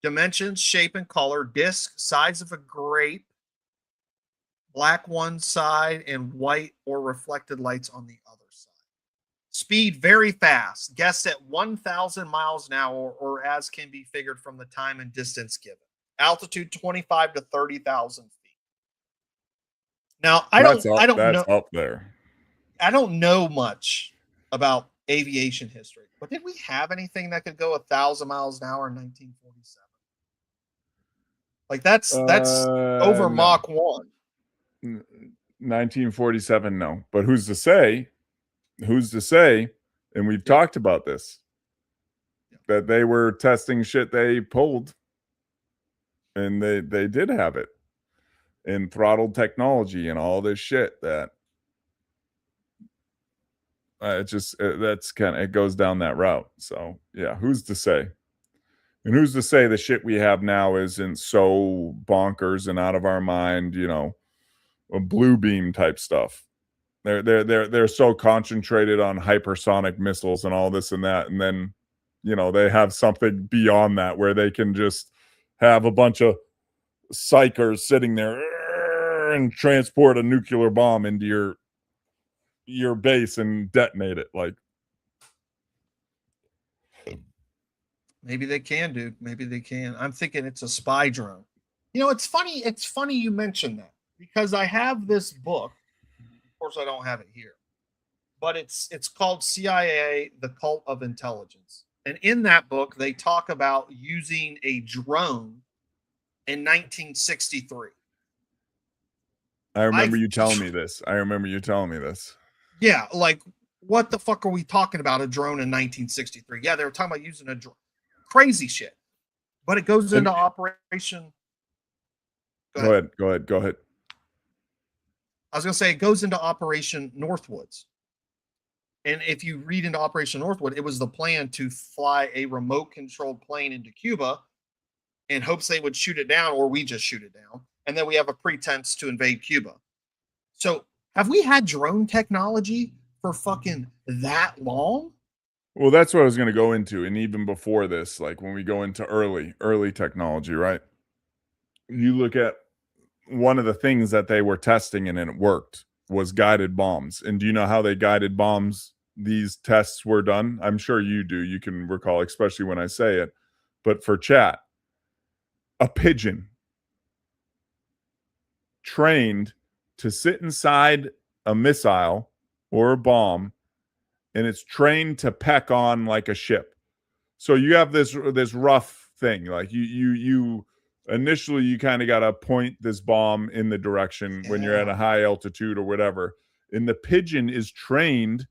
Dimensions, shape, and color, disc, size of a grape, black one side and white or reflected lights on the other side. Speed very fast, guessed at 1,000 miles an hour, or as can be figured from the time and distance given. Altitude 25 to 30,000 feet. Now, I don't know. Up there. I don't know much about aviation history, but did we have anything that could go 1,000 miles an hour in 1947? Like that's over no. Mach 1. 1947, no. But who's to say? And we've talked about this, that they were testing shit they pulled, and they did have it, and throttled technology and all this shit that it goes down that route. So yeah, who's to say? And who's to say the shit we have now isn't so bonkers and out of our mind, a blue beam type stuff. They're so concentrated on hypersonic missiles and all this and that, and then they have something beyond that where they can just have a bunch of psychers sitting there and transport a nuclear bomb into your base and detonate it. Like, maybe they can, dude. Maybe they can. I'm thinking it's a spy drone. It's funny. It's funny you mentioned that, because I have this book. Of course, I don't have it here, but it's called CIA: The Cult of Intelligence. And in that book, they talk about using a drone in 1963. I remember I've- you telling me this. Yeah, like what the fuck are we talking about? A drone in 1963? Yeah, they were talking about using a drone. Crazy shit. But it goes into operation. Go ahead. I was gonna say it goes into Operation Northwoods. And if you read into Operation Northwood, it was the plan to fly a remote controlled plane into Cuba in hopes they would shoot it down, or we just shoot it down. And then we have a pretense to invade Cuba. So have we had drone technology for fucking that long? Well, that's what I was going to go into. And even before this, like when we go into early technology, right? You look at one of the things that they were testing and it worked was guided bombs. And do you know how they guided bombs? These tests were done. I'm sure you do. You can recall, especially when I say it. But for chat, a pigeon trained to sit inside a missile or a bomb, and it's trained to peck on like a ship. So you have this rough thing, like you initially you kind of got to point this bomb in the direction when you're at a high altitude or whatever, and the pigeon is trained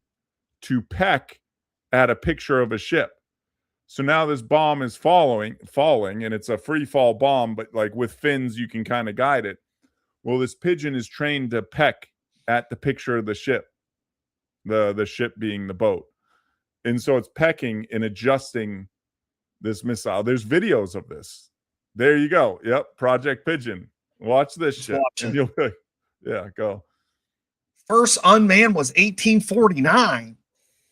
to peck at a picture of a ship. So now this bomb is falling, and it's a free fall bomb, but like with fins, you can kind of guide it. Well, this pigeon is trained to peck at the picture of the ship, the ship being the boat. And so it's pecking and adjusting this missile. There's videos of this. There you go. Yep. Project Pigeon. Watch this shit. And you'll be like, yeah, go. First unmanned was 1849.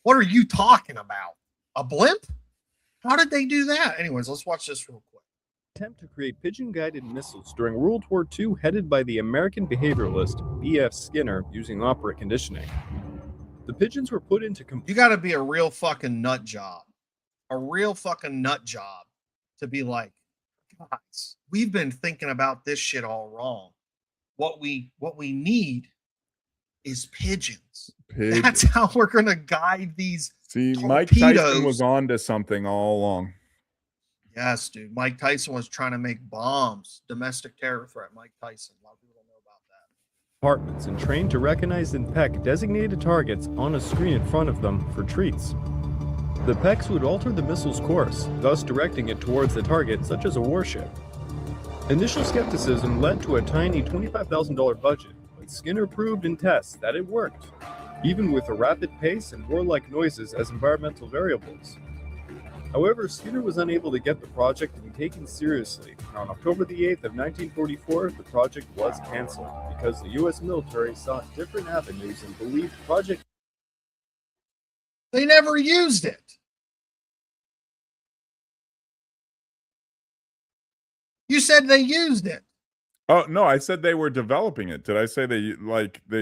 What are you talking about? A blimp? How did they do that? Anyways, let's watch this real quick. Attempt to create pigeon-guided missiles during World War II headed by the American behavioralist B.F. Skinner using operant conditioning. The pigeons were put into You got to be a real fucking nut job. A real fucking nut job to be like, guys, we've been thinking about this shit all wrong. What we need is pigeons. That's how we're gonna guide these. See, torpedoes. Mike Tyson was on to something all along. Yes, dude. Mike Tyson was trying to make bombs. Domestic terror threat. Mike Tyson. A lot of people don't know about that. Compartments and trained to recognize and peck designated targets on a screen in front of them for treats. The pecks would alter the missile's course, thus directing it towards the target, such as a warship. Initial skepticism led to a tiny $25,000 budget, but Skinner proved in tests that it worked, even with a rapid pace and warlike noises as environmental variables. However, Skinner was unable to get the project to be taken seriously, and on October the 8th of 1944, the project was cancelled because the U.S. military sought different avenues and believed the project. They never used it. You said they used it. Oh no, I said they were developing it. Did I say they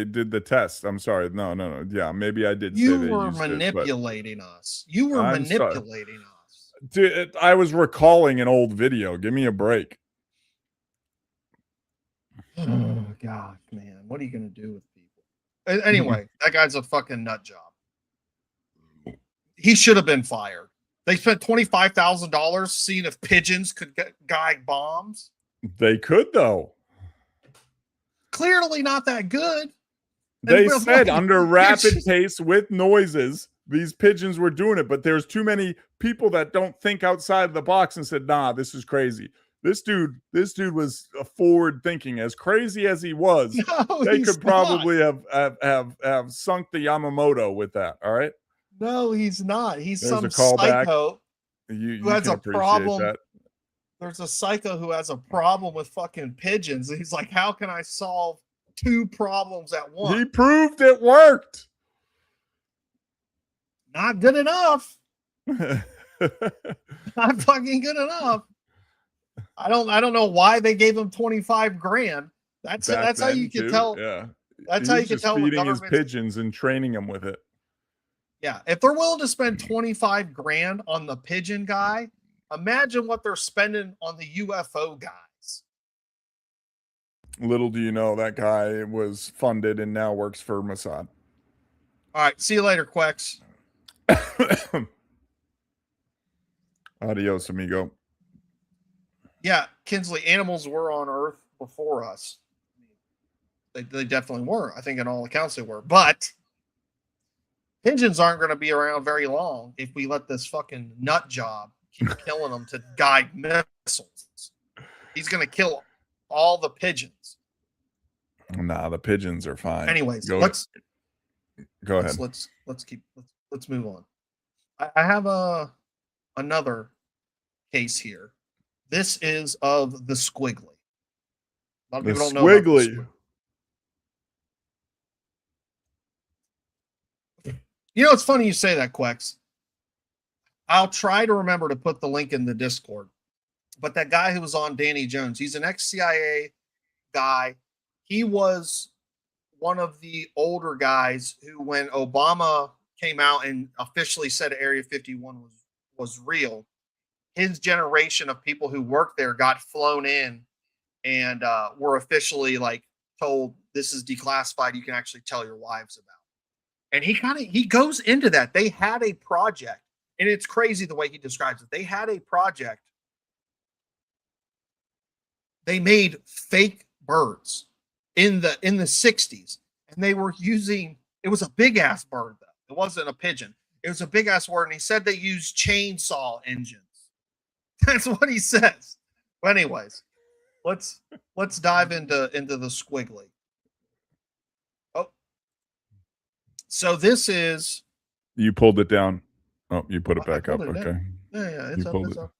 did the test? I'm sorry. No. Yeah, maybe I did. You say they were used manipulating us. You were manipulating us. Dude, I was recalling an old video. Give me a break. Oh God, man, what are you gonna do with people? Anyway, that guy's a fucking nut job. He should have been fired. They spent $25,000 seeing if pigeons could guide bombs. They could though. Clearly not that good. They said under rapid pace with noises, these pigeons were doing it, but there's too many people that don't think outside of the box and said, nah, this is crazy. This dude was forward thinking. As crazy as he was, they could probably have sunk the Yamamoto with that. All right. No, he's not. He's There's some a callback. psycho who has a problem. That. There's a psycho who has a problem with fucking pigeons. He's like, how can I solve two problems at once? He proved it worked. Not good enough. Not fucking good enough. I don't know why they gave him 25 grand. That's how you can tell. Yeah. That's how you can tell. Feeding his pigeons and training them with it. Yeah. If they're willing to spend 25 grand on the pigeon guy, imagine what they're spending on the UFO guys. Little do you know that guy was funded and now works for Mossad. All right. See you later, Quex. Adios, amigo. Yeah, Kinsley, animals were on Earth before us. They definitely were. I think in all accounts they were. But pigeons aren't going to be around very long if we let this fucking nut job keep killing them to guide missiles. He's going to kill all the pigeons. Nah, the pigeons are fine. Anyways, go ahead. Let's move on. I have another case here. This is of the Squiggly. A lot of The people don't know about the Squiggly. Squiggly. You know, it's funny you say that, Quex. I'll try to remember to put the link in the Discord. But that guy who was on Danny Jones, he's an ex-CIA guy. He was one of the older guys who, when Obama came out and officially said Area 51 was real, his generation of people who worked there got flown in and were officially like told, this is declassified. You can actually tell your wives about. And he goes into that. They had a project, and it's crazy the way he describes it. They had a project. They made fake birds in the 60s, and they were using, it was a big ass bird though. It wasn't a pigeon. It was a big ass bird, and he said they used chainsaw engines. That's what he says. But anyways, let's dive into the Squiggly. Oh, so this is. You pulled it down. Oh, you put it back up. It Okay. Yeah, it's You up. pulled It's it. up.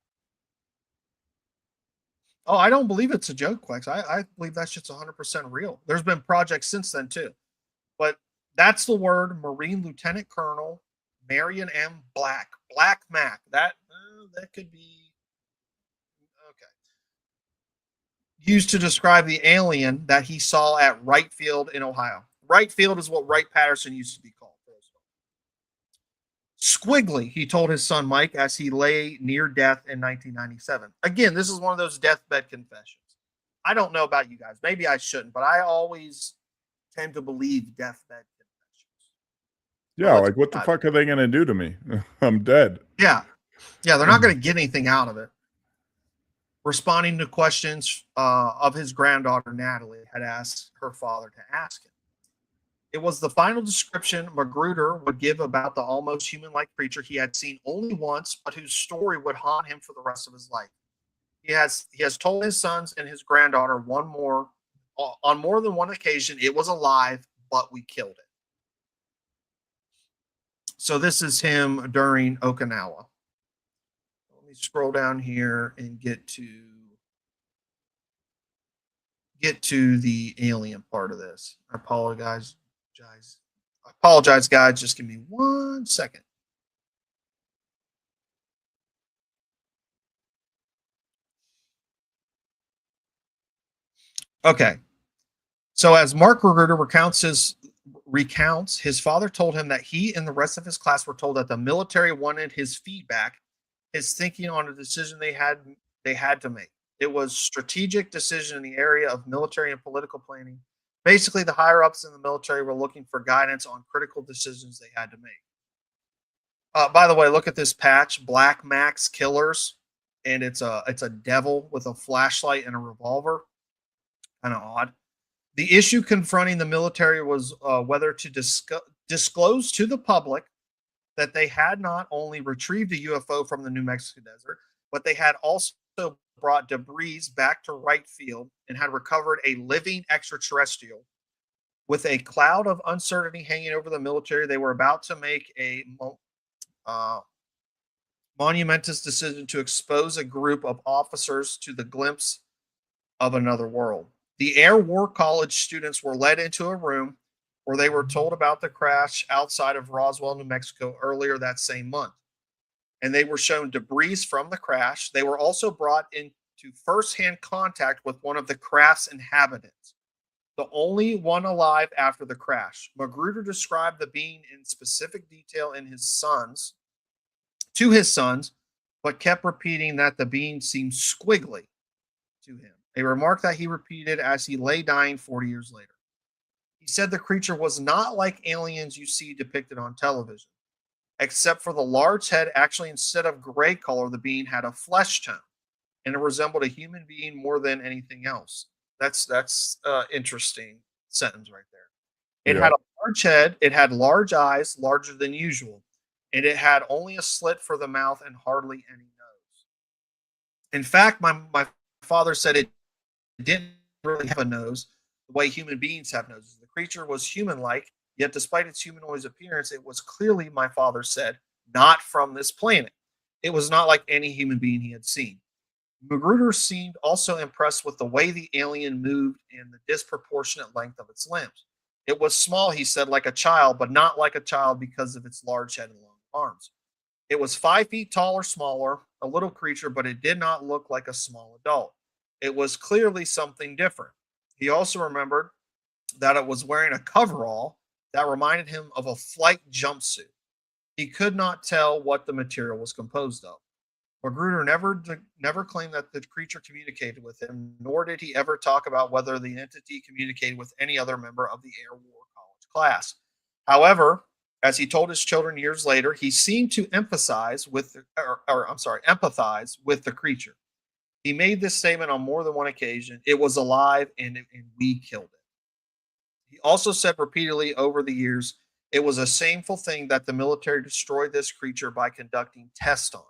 Oh, I don't believe it's a joke, Quex. I believe that shit's 100% real. There's been projects since then too, but that's the word. Marine Lieutenant Colonel Marion M. Black Mac. That could be okay. Used to describe the alien that he saw at Wright Field in Ohio. Wright Field is what Wright-Patterson used to be called. Squiggly, he told his son Mike as he lay near death in 1997. Again, this is one of those deathbed confessions. I don't know about you guys. Maybe I shouldn't, but I always tend to believe deathbed confessions. Yeah, like what the fuck are they going to do to me? I'm dead. Yeah, they're not going to get anything out of it. Responding to questions of his granddaughter, Natalie, had asked her father to ask him. It was the final description Magruder would give about the almost human-like creature he had seen only once, but whose story would haunt him for the rest of his life. He has told his sons and his granddaughter on more than one occasion, it was alive, but we killed it. So this is him during Okinawa. Let me scroll down here and get to the alien part of this. I apologize, guys. Just give me 1 second. Okay. So as Mark Magruder recounts, his father told him that he and the rest of his class were told that the military wanted his feedback, his thinking on a decision they had to make. It was strategic decision in the area of military and political planning. Basically, the higher ups in the military were looking for guidance on critical decisions they had to make. By the way, look at this patch, Black Max Killers, and it's a devil with a flashlight and a revolver. Kind of odd. The issue confronting the military was whether to disclose to the public that they had not only retrieved a UFO from the New Mexico desert, but they had also brought debris back to Wright Field and had recovered a living extraterrestrial. With a cloud of uncertainty hanging over the military, they were about to make a monumentous decision to expose a group of officers to the glimpse of another world. The Air War College students were led into a room where they were told about the crash outside of Roswell, New Mexico earlier that same month. And they were shown debris from the crash. They were also brought into firsthand contact with one of the craft's inhabitants, the only one alive after the crash. Magruder described the being in specific detail to his sons, but kept repeating that the being seemed squiggly to him, a remark that he repeated as he lay dying 40 years later. He said the creature was not like aliens you see depicted on television, except for the large head. Actually, instead of gray color, the being had a flesh tone, and it resembled a human being more than anything else. That's interesting. sentence right there. It Yeah. had a large head. It had large eyes, larger than usual. And it had only a slit for the mouth and hardly any nose. In fact, my father said it didn't really have a nose the way human beings have noses. The creature was human-like, yet despite its humanoid appearance, it was clearly, my father said, not from this planet. It was not like any human being he had seen. Magruder seemed also impressed with the way the alien moved and the disproportionate length of its limbs. It was small, he said, like a child, but not like a child because of its large head and long arms. It was 5 feet tall or smaller, a little creature, but it did not look like a small adult. It was clearly something different. He also remembered that it was wearing a coverall that reminded him of a flight jumpsuit. He could not tell what the material was composed of. Magruder never claimed that the creature communicated with him, nor did he ever talk about whether the entity communicated with any other member of the Air War College class. However, as he told his children years later, he seemed to empathize with the creature. He made this statement on more than one occasion. It was alive and we killed it. He also said repeatedly over the years, it was a shameful thing that the military destroyed this creature by conducting tests on it.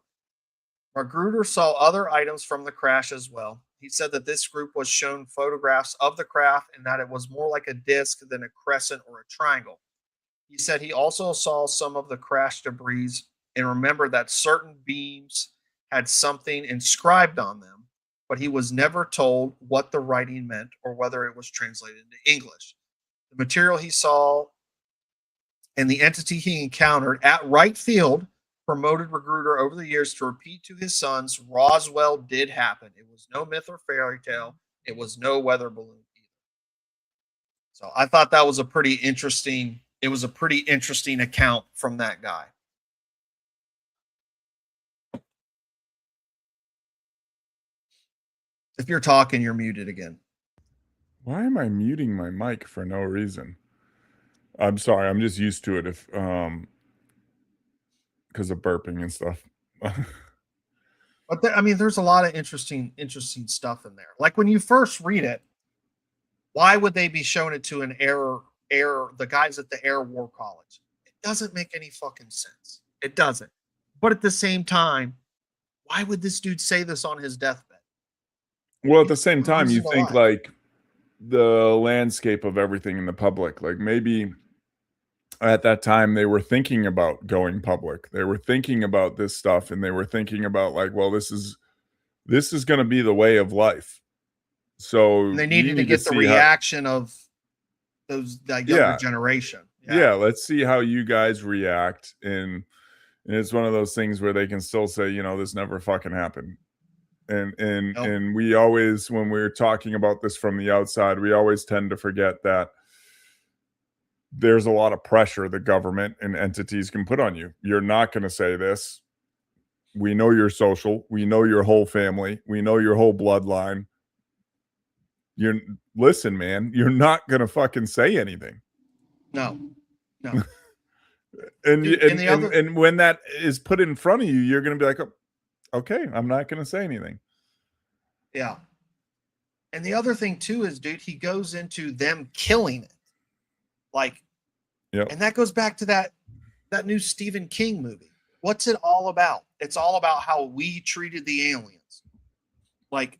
Magruder saw other items from the crash as well. He said that this group was shown photographs of the craft and that it was more like a disc than a crescent or a triangle. He said he also saw some of the crash debris and remembered that certain beams had something inscribed on them, but he was never told what the writing meant or whether it was translated into English. The material he saw and the entity he encountered at Wright Field promoted Magruder over the years to repeat to his sons, Roswell did happen. It was no myth or fairy tale. It was no weather balloon either. So I thought that was a pretty interesting account from that guy. If you're talking, you're muted again. Why am I muting my mic for no reason? I'm sorry. I'm just used to it if because of burping and stuff. But there's a lot of interesting stuff in there. Like when you first read it, why would they be showing it to the guys at the Air War College? It doesn't make any fucking sense. It doesn't. But at the same time, why would this dude say this on his deathbed? Well, at the same time, you think alive. like the landscape of everything in the public, like maybe at that time they were thinking about going public. They were thinking about this stuff and they were thinking about like, well, this is going to be the way of life. So And they needed to get the reaction of those younger generation. Yeah, let's see how you guys react. And it's one of those things where they can still say, you know, this never fucking happened. And we always, when we're talking about this from the outside, we always tend to forget that there's a lot of pressure the government and entities can put on you. You're not going to say this. We know your social. We know your whole family. We know your whole bloodline. Listen, man, you're not going to fucking say anything. No. And when that is put in front of you, you're going to be like, oh, okay, I'm not going to say anything. Yeah. And the other thing too is, dude, he goes into them killing it. Like, yep. And that goes back to that new Stephen King movie. What's it all about? It's all about how we treated the aliens. Like,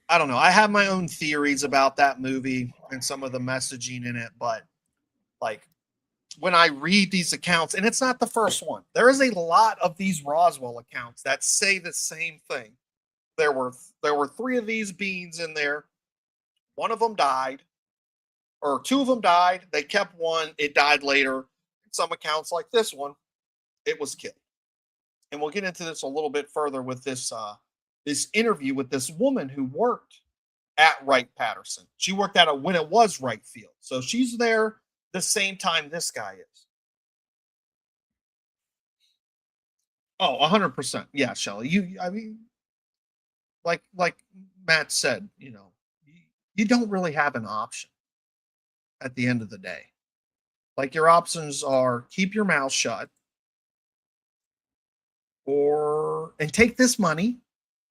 I don't know. I have my own theories about that movie and some of the messaging in it, but like when I read these accounts, and it's not the first one, there is a lot of these Roswell accounts that say the same thing. There were 3 of these beings in there. One of them died, or 2 of them died. They kept one. It died later. In some accounts like this one, it was killed. And we'll get into this a little bit further with this interview with this woman who worked at Wright-Patterson. She worked at when it was Wright Field. So she's there the same time this guy is. Oh, 100%. Yeah, Shelly. Like Matt said, you know, you don't really have an option at the end of the day. Like your options are keep your mouth shut and take this money,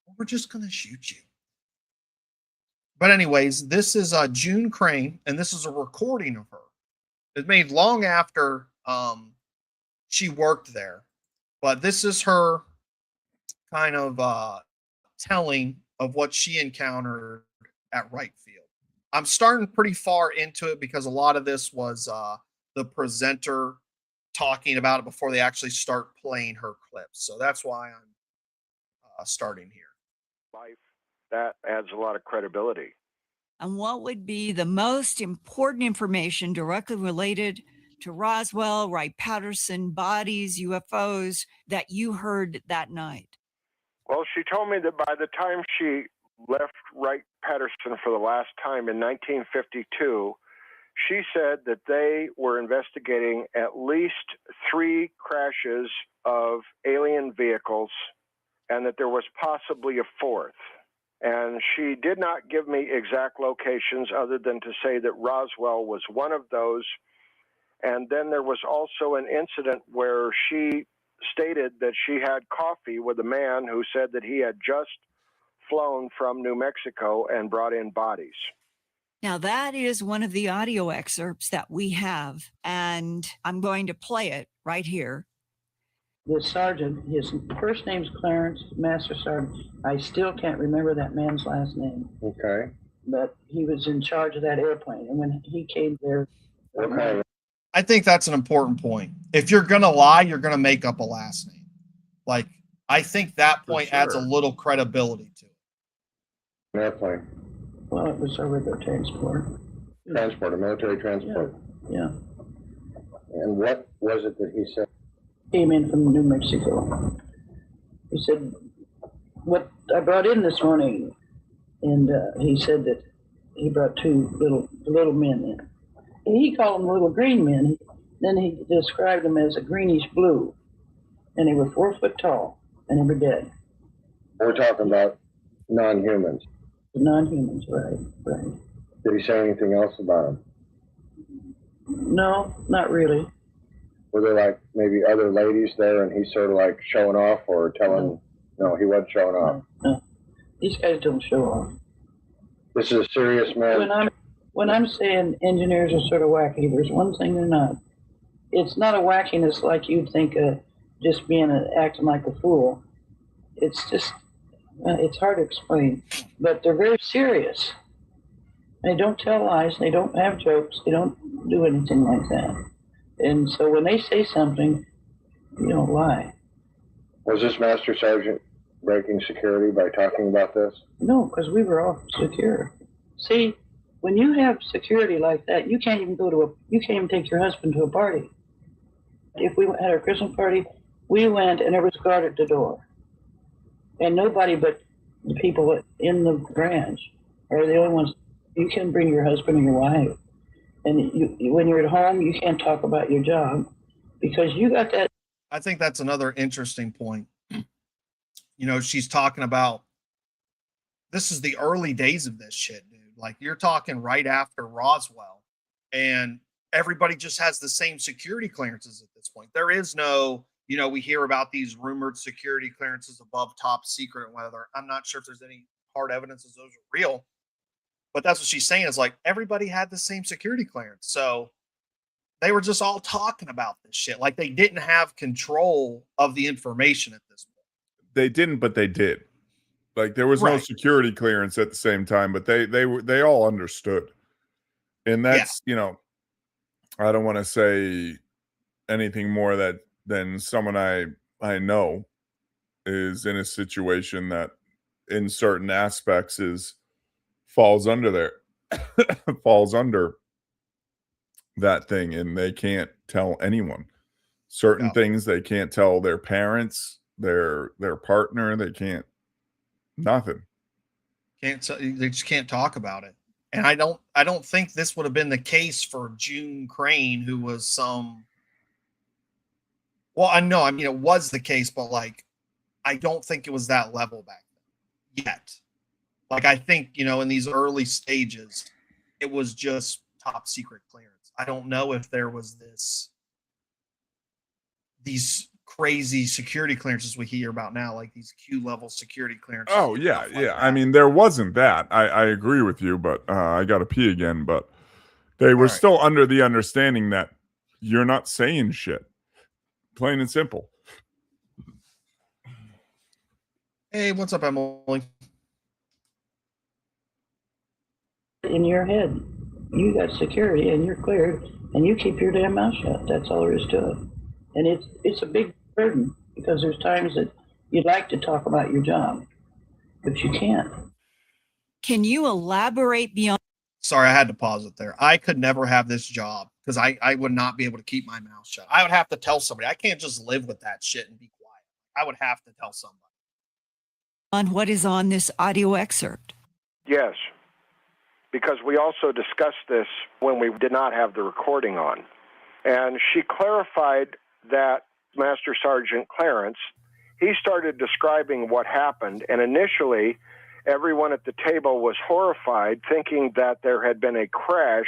or we're just going to shoot you. But anyways, this is June Crane, and this is a recording of her. It's made long after she worked there, but this is her kind of telling of what she encountered at Wright Field. I'm starting pretty far into it because a lot of this was the presenter talking about it before they actually start playing her clips. So that's why I'm starting here. Life, that adds a lot of credibility. And what would be the most important information directly related to Roswell, Wright-Patterson, bodies, UFOs that you heard that night? Well, she told me that by the time she left Wright-Patterson for the last time in 1952, she said that they were investigating at least 3 crashes of alien vehicles and that there was possibly a 4th. And she did not give me exact locations other than to say that Roswell was one of those. And then there was also an incident where she stated that she had coffee with a man who said that he had just flown from New Mexico and brought in bodies. Now, that is one of the audio excerpts that we have, and I'm going to play it right here. The sergeant, his first name's Clarence, Master Sergeant. I still can't remember that man's last name. Okay. But he was in charge of that airplane. And when he came there... Okay. I think that's an important point. If you're going to lie, you're going to make up a last name. Like, I think that point adds a little credibility to it. Airplane. Well, it was a regular transport. Transport, a military transport. Yeah. And what was it that he said? Came in from New Mexico. He said, what I brought in this morning, and he said that he brought 2 little men in. And he called them little green men. Then he described them as a greenish blue, and they were 4 foot tall, and they were dead. We're talking about non-humans. Non-humans, right. Did he say anything else about them? No, not really. Were there like maybe other ladies there and he's sort of like showing off or telling? No, he wasn't showing off. No. These guys don't show off. This is a serious man. When I'm saying engineers are sort of wacky, there's one thing they're not. It's not a wackiness like you'd think of just being acting like a fool. It's just, it's hard to explain. But they're very serious. They don't tell lies. They don't have jokes. They don't do anything like that. And so when they say something, you don't lie. Was this Master Sergeant breaking security by talking about this? No, because we were all secure. See, when you have security like that, you can't even you can't even take your husband to a party. If we had our Christmas party, we went and there was a guard at the door. And nobody but the people in the branch are the only ones. You can bring your husband and your wife. And when you're at home, you can't talk about your job because you got that. I think that's another interesting point. You know, she's talking about this is the early days of this shit, dude. Like you're talking right after Roswell, and everybody just has the same security clearances at this point. There is no, you know, we hear about these rumored security clearances above top secret, whether I'm not sure if there's any hard evidence as those are real. But that's what she's saying is like everybody had the same security clearance. So they were just all talking about this shit. Like they didn't have control of the information at this point. They didn't, but they did. Like there was no security clearance at the same time, but they all understood. And that's, you know, I don't want to say anything more than someone I know is in a situation that in certain aspects falls under that thing, and they can't tell anyone certain things. They can't tell their parents, their partner. They can't, nothing. They just can't talk about it. And I don't think this would have been the case for June Crane, who was I know, I mean, it was the case, but like, I don't think it was that level back then yet. Like, I think, you know, in these early stages, it was just top secret clearance. I don't know if there was these crazy security clearances we hear about now, like these Q level security clearances. Oh yeah, yeah. I mean, there wasn't that. I agree with you, but I got to pee again. But they were still under the understanding that you're not saying shit, plain and simple. Hey, what's up, Emily? In your head, you got security and you're cleared, and you keep your damn mouth shut. That's all there is to it. And it's a big burden because there's times that you'd like to talk about your job, but you can't. Can you elaborate beyond? Sorry, I had to pause it there. I could never have this job because I would not be able to keep my mouth shut. I would have to tell somebody. I can't just live with that shit and be quiet. I would have to tell somebody. On what is on this audio excerpt? Yes, because we also discussed this when we did not have the recording on. And she clarified that Master Sergeant Clarence, he started describing what happened, and initially everyone at the table was horrified, thinking that there had been a crash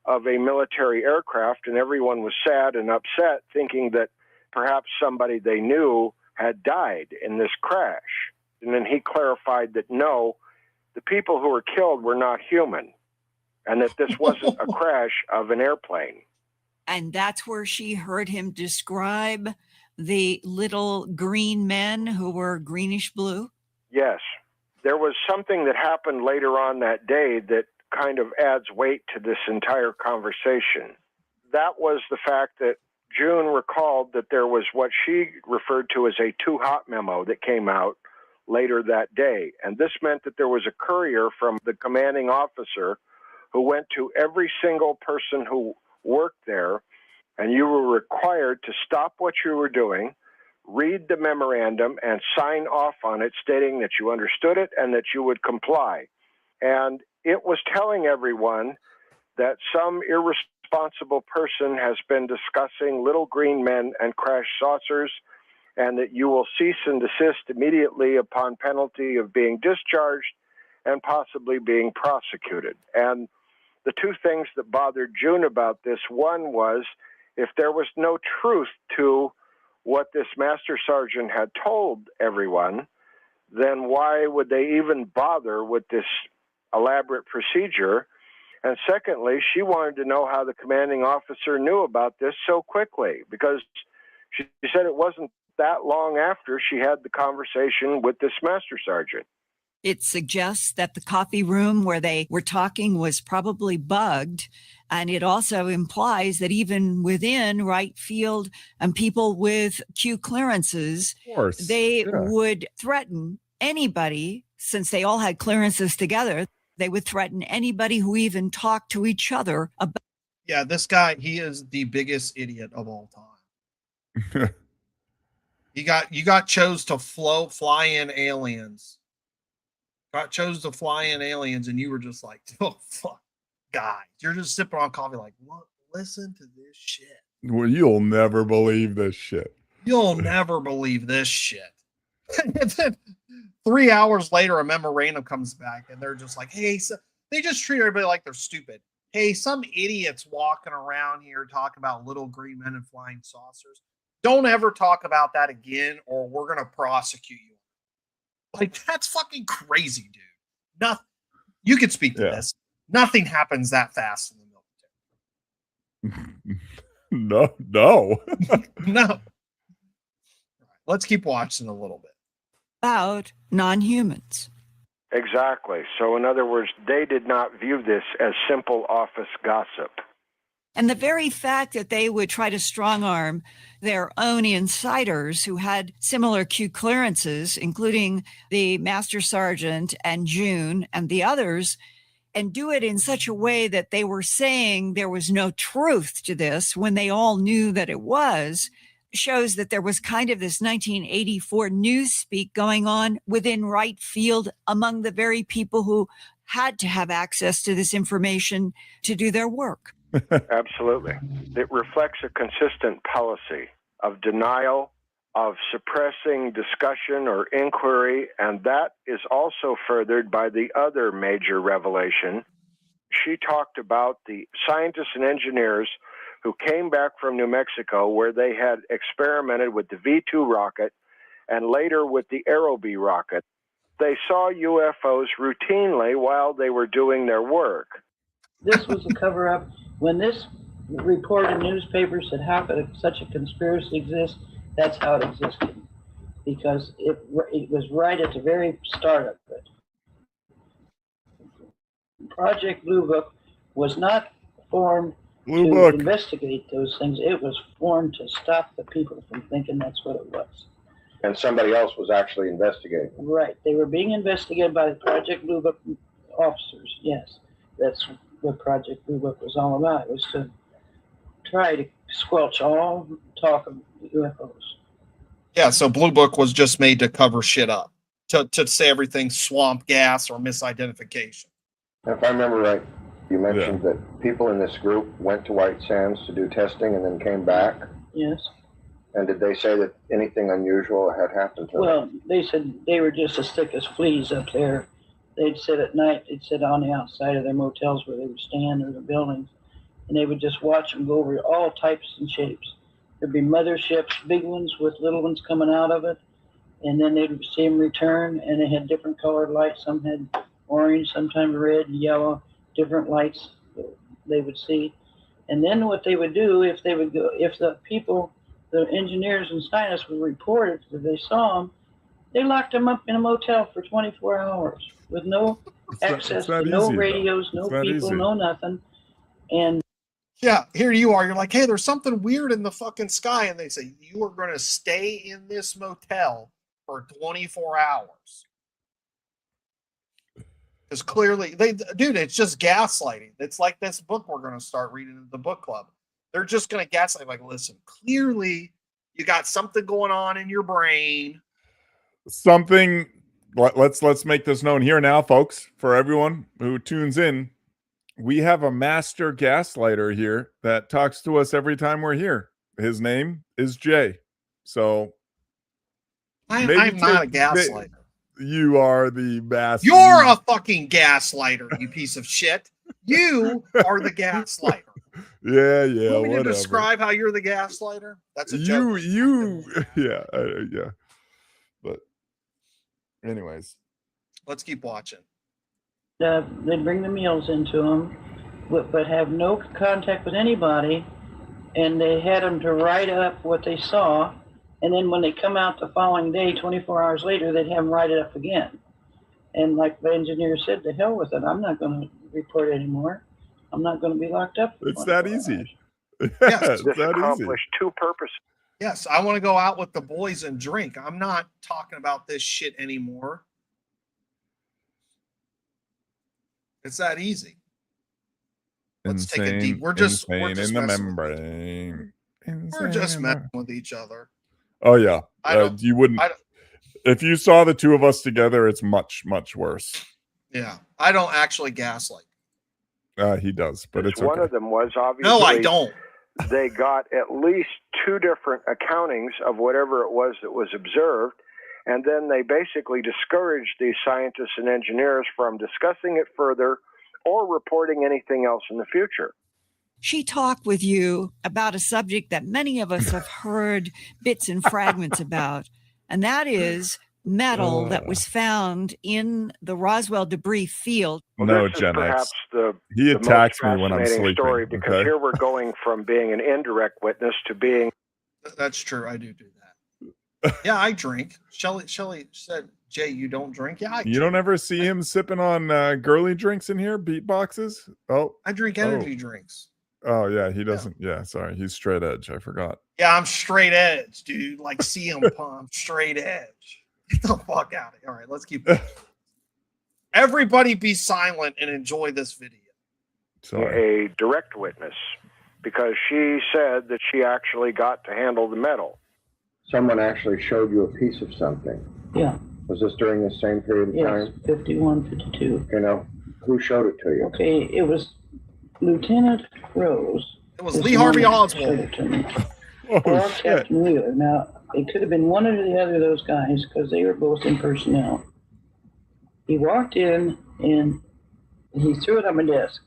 of a military aircraft, and everyone was sad and upset, thinking that perhaps somebody they knew had died in this crash. And then he clarified that no, the people who were killed were not human, and that this wasn't a crash of an airplane. And that's where she heard him describe the little green men who were greenish blue? Yes. There was something that happened later on that day that kind of adds weight to this entire conversation. That was the fact that June recalled that there was what she referred to as a too hot memo that came out later that day. And this meant that there was a courier from the commanding officer who went to every single person who worked there, and you were required to stop what you were doing, read the memorandum, and sign off on it, stating that you understood it and that you would comply. And it was telling everyone that some irresponsible person has been discussing little green men and crash saucers, and that you will cease and desist immediately upon penalty of being discharged and possibly being prosecuted. And the two things that bothered June about this, one was if there was no truth to what this Master Sergeant had told everyone, then why would they even bother with this elaborate procedure? And secondly, she wanted to know how the commanding officer knew about this so quickly, because she said it wasn't that long after she had the conversation with this Master Sergeant. It suggests that the coffee room where they were talking was probably bugged. And it also implies that even within Wright Field and people with Q clearances, they would threaten anybody, since they all had clearances together, they would threaten anybody who even talked to each other about. Yeah, this guy, he is the biggest idiot of all time. You got chose to fly in aliens. Chose to fly in aliens, and you were just like, oh fuck, guys. You're just sipping on coffee, like, what? Listen to this shit. Well, you'll never believe this shit. You'll never believe this shit. And then 3 hours later, a memorandum comes back, and they're just like, hey, so they just treat everybody like they're stupid. Hey, some idiots walking around here talking about little green men and flying saucers. Don't ever talk about that again, or we're going to prosecute you. Like, that's fucking crazy, dude. Nothing. You could speak to this. Nothing happens that fast in the military. No. No. Let's keep watching a little bit. About non-humans. Exactly. So in other words, they did not view this as simple office gossip. And the very fact that they would try to strong-arm their own insiders who had similar Q clearances, including the Master Sergeant and June and the others, and do it in such a way that they were saying there was no truth to this when they all knew that it was, shows that there was kind of this 1984 newspeak going on within Wright Field among the very people who had to have access to this information to do their work. Absolutely. It reflects a consistent policy of denial, of suppressing discussion or inquiry, and that is also furthered by the other major revelation. She talked about the scientists and engineers who came back from New Mexico, where they had experimented with the V-2 rocket and later with the Aerobee rocket. They saw UFOs routinely while they were doing their work. This was a cover-up. When this report in newspapers said, how could such a conspiracy exist? That's how it existed. Because it was right at the very start of it. Project Blue Book was not formed to investigate those things. It was formed to stop the people from thinking that's what it was. And somebody else was actually investigating. Right. They were being investigated by the Project Blue Book officers. Yes. That's what Project Blue Book was all about. It was to try to squelch all talk of UFOs. Yeah, so Blue Book was just made to cover shit up, to say everything's swamp gas or misidentification. If I remember right, you mentioned that people in this group went to White Sands to do testing and then came back. Yes. And did they say that anything unusual had happened to them? Well, they said they were just as thick as fleas up there. They'd sit at night, they'd sit on the outside of their motels where they would stand or the buildings, and they would just watch them go over all types and shapes. There'd be motherships, big ones with little ones coming out of it, and then they'd see them return, and they had different colored lights. Some had orange, sometimes red, yellow, different lights they would see. And then what they would do, if the people, the engineers and scientists would report it that they saw them, they locked them up in a motel for 24 hours with no access to no radios, no people, no nothing. And yeah, here you are. You're like, hey, there's something weird in the fucking sky. And they say, you are going to stay in this motel for 24 hours. Because clearly, dude, it's just gaslighting. It's like this book we're going to start reading in the book club. They're just going to gaslight, like, listen, clearly you got something going on in your brain. Something, let's make this known here now, folks, for everyone who tunes in. We have a master gaslighter here that talks to us every time we're here. His name is Jay. So I'm not a gaslighter. You are the master. You're a fucking gaslighter, you piece of shit. You are the gaslighter. Yeah, You want me whatever. to describe how you're the gaslighter? That's a joke. Yeah. But anyways. Let's keep watching. They'd bring the meals into them, but have no contact with anybody, and they had them to write up what they saw, and then when they come out the following day, 24 hours later, they'd have them write it up again. And like the engineer said, to hell with it, I'm not going to report anymore. I'm not going to be locked up. It's that easy. Yes, this accomplished two purposes. Yes, I want to go out with the boys and drink. I'm not talking about this shit anymore. It's that easy. Let's take a deep. We're just in the messing membrane. We're just messing with each other. Oh yeah, you wouldn't. If you saw the two of us together, it's much worse. Yeah, I don't actually gaslight. He does, but it's one okay. of them was obviously. No, I don't. They got at least two different accountings of whatever it was that was observed, and then they basically discouraged these scientists and engineers from discussing it further or reporting anything else in the future. She talked with you about a subject that many of us have heard bits and fragments about, and that is metal that was found in the Roswell debris field. No, this is Gen perhaps X. He attacks me when I'm sleeping. Story because here we're going from being an indirect witness to being. That's true. I do that. Yeah, I drink. Shelly said, Jay, you don't drink? Yeah, you don't ever see him sipping on girly drinks in here, beatboxes? Oh, I drink energy drinks. Oh, yeah, he doesn't. Yeah, sorry. He's straight edge. I forgot. Yeah, I'm straight edge, dude. Like CM Punk, straight edge. Get the fuck out of here. All right, let's keep going. Everybody be silent and enjoy this video. Sorry. A direct witness because she said that she actually got to handle the metal. Someone actually showed you a piece of something. Yeah. Was this during the same period of time? Yes, 51, 52. You know, who showed it to you? Okay, it was Lieutenant Rose. It was Lee Harvey Oswald. Or Captain Wheeler. Now, it could have been one or the other of those guys because they were both in personnel. He walked in and he threw it on my desk.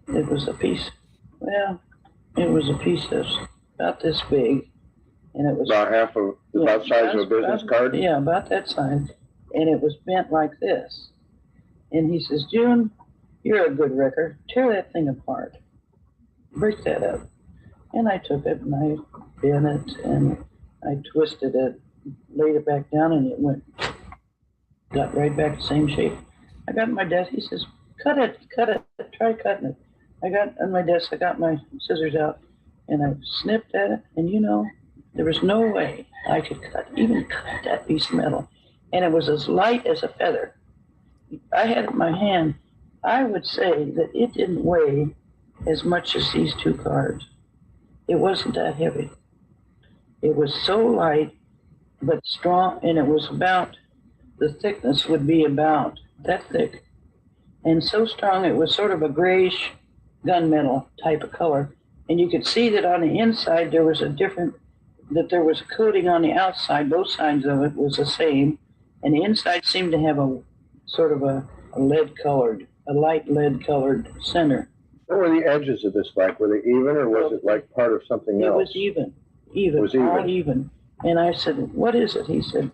It was a piece, well, It was a piece that's about this big, and it was About half of, about the size of a business card? Yeah, about that size, and it was bent like this. And he says, June, you're a good wrecker. Tear that thing apart. Break that up. And I took it and I bent it and I twisted it, laid it back down, and it got right back the same shape. I got my desk. He says, cut it, try cutting it. I got on my desk, I got my scissors out and I snipped at it, and you know, there was no way I could even cut that piece of metal. And it was as light as a feather. I had it in my hand. I would say that it didn't weigh as much as these two cards. It wasn't that heavy. It was so light, but strong, and it was about, the thickness would be about that thick. And so strong, it was sort of a grayish gunmetal type of color. And you could see that on the inside, there was a coating on the outside. Both sides of it was the same. And the inside seemed to have a sort of a light lead colored center. What were the edges of this like? Were they even, or was it like part of something else? It was even. It was even. All even. And I said, what is it? He said,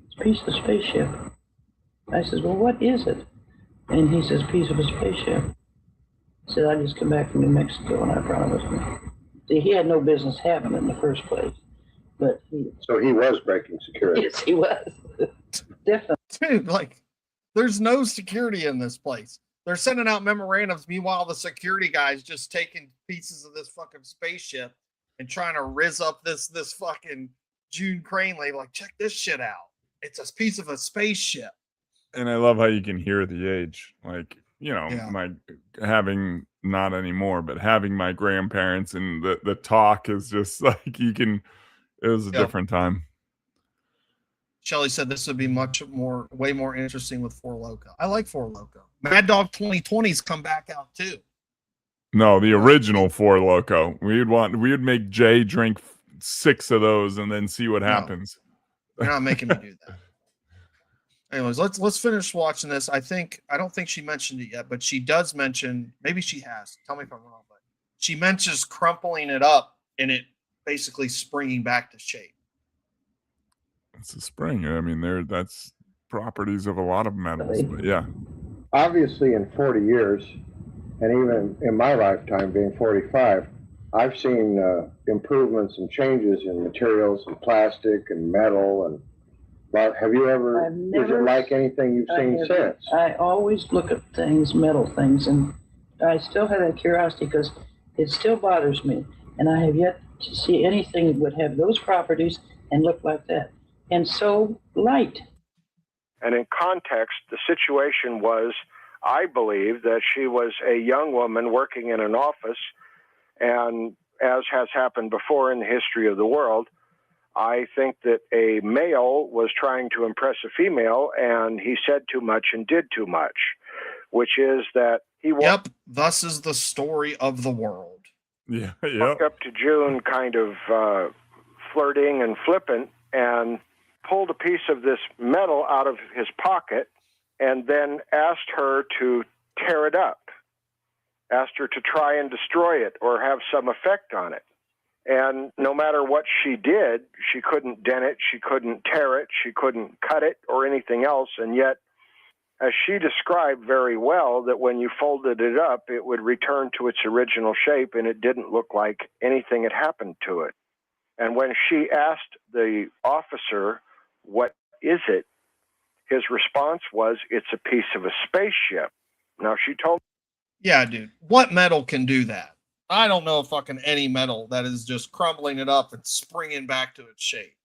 it's a piece of a spaceship. I said, well, what is it? And he says, piece of a spaceship. I said, I just come back from New Mexico, and I promised him. See, he had no business having it in the first place. So he was breaking security. Yes, he was. Definitely. Dude, like, there's no security in this place. They're sending out memorandums. Meanwhile, the security guy's just taking pieces of this fucking spaceship and trying to rizz up this fucking June Crane lady. Like, check this shit out. It's a piece of a spaceship. And I love how you can hear the age. Like, you know, having, not anymore, but having my grandparents, and the talk is just like, it was a different time. Shelly said this would be way more interesting with Four Loko. I like Four Loko. Mad Dog 2020's come back out too. No, the original Four Loko. We would make Jay drink 6 of those and then see what happens. You're not making me do that. Anyways, let's finish watching this. I don't think she mentioned it yet, but she does mention, maybe she has. Tell me if I'm wrong, but she mentions crumpling it up and it basically springing back to shape. It's a spring. I mean, that's properties of a lot of metals, but yeah. Obviously, in 40 years, and even in my lifetime being 45, I've seen improvements and changes in materials and plastic and metal. And have you ever, is it like anything you've seen since? I always look at things, metal things, and I still have that curiosity because it still bothers me. And I have yet to see anything that would have those properties and look like that. And so light. And in context, the situation was, I believe, that she was a young woman working in an office, and as has happened before in the history of the world, I think that a male was trying to impress a female, and he said too much and did too much, which is that he Yep, thus is the story of the world. Yeah, walked up to June kind of flirting and flippant, and pulled a piece of this metal out of his pocket and then asked her to tear it up, asked her to try and destroy it or have some effect on it. And no matter what she did, she couldn't dent it, she couldn't tear it, she couldn't cut it or anything else. And yet, as she described very well, that when you folded it up, it would return to its original shape, and it didn't look like anything had happened to it. And when she asked the officer, what is it? His response was, it's a piece of a spaceship. Now, she told me, yeah, dude, what metal can do that? I don't know fucking any metal that is just crumbling it up and springing back to its shape.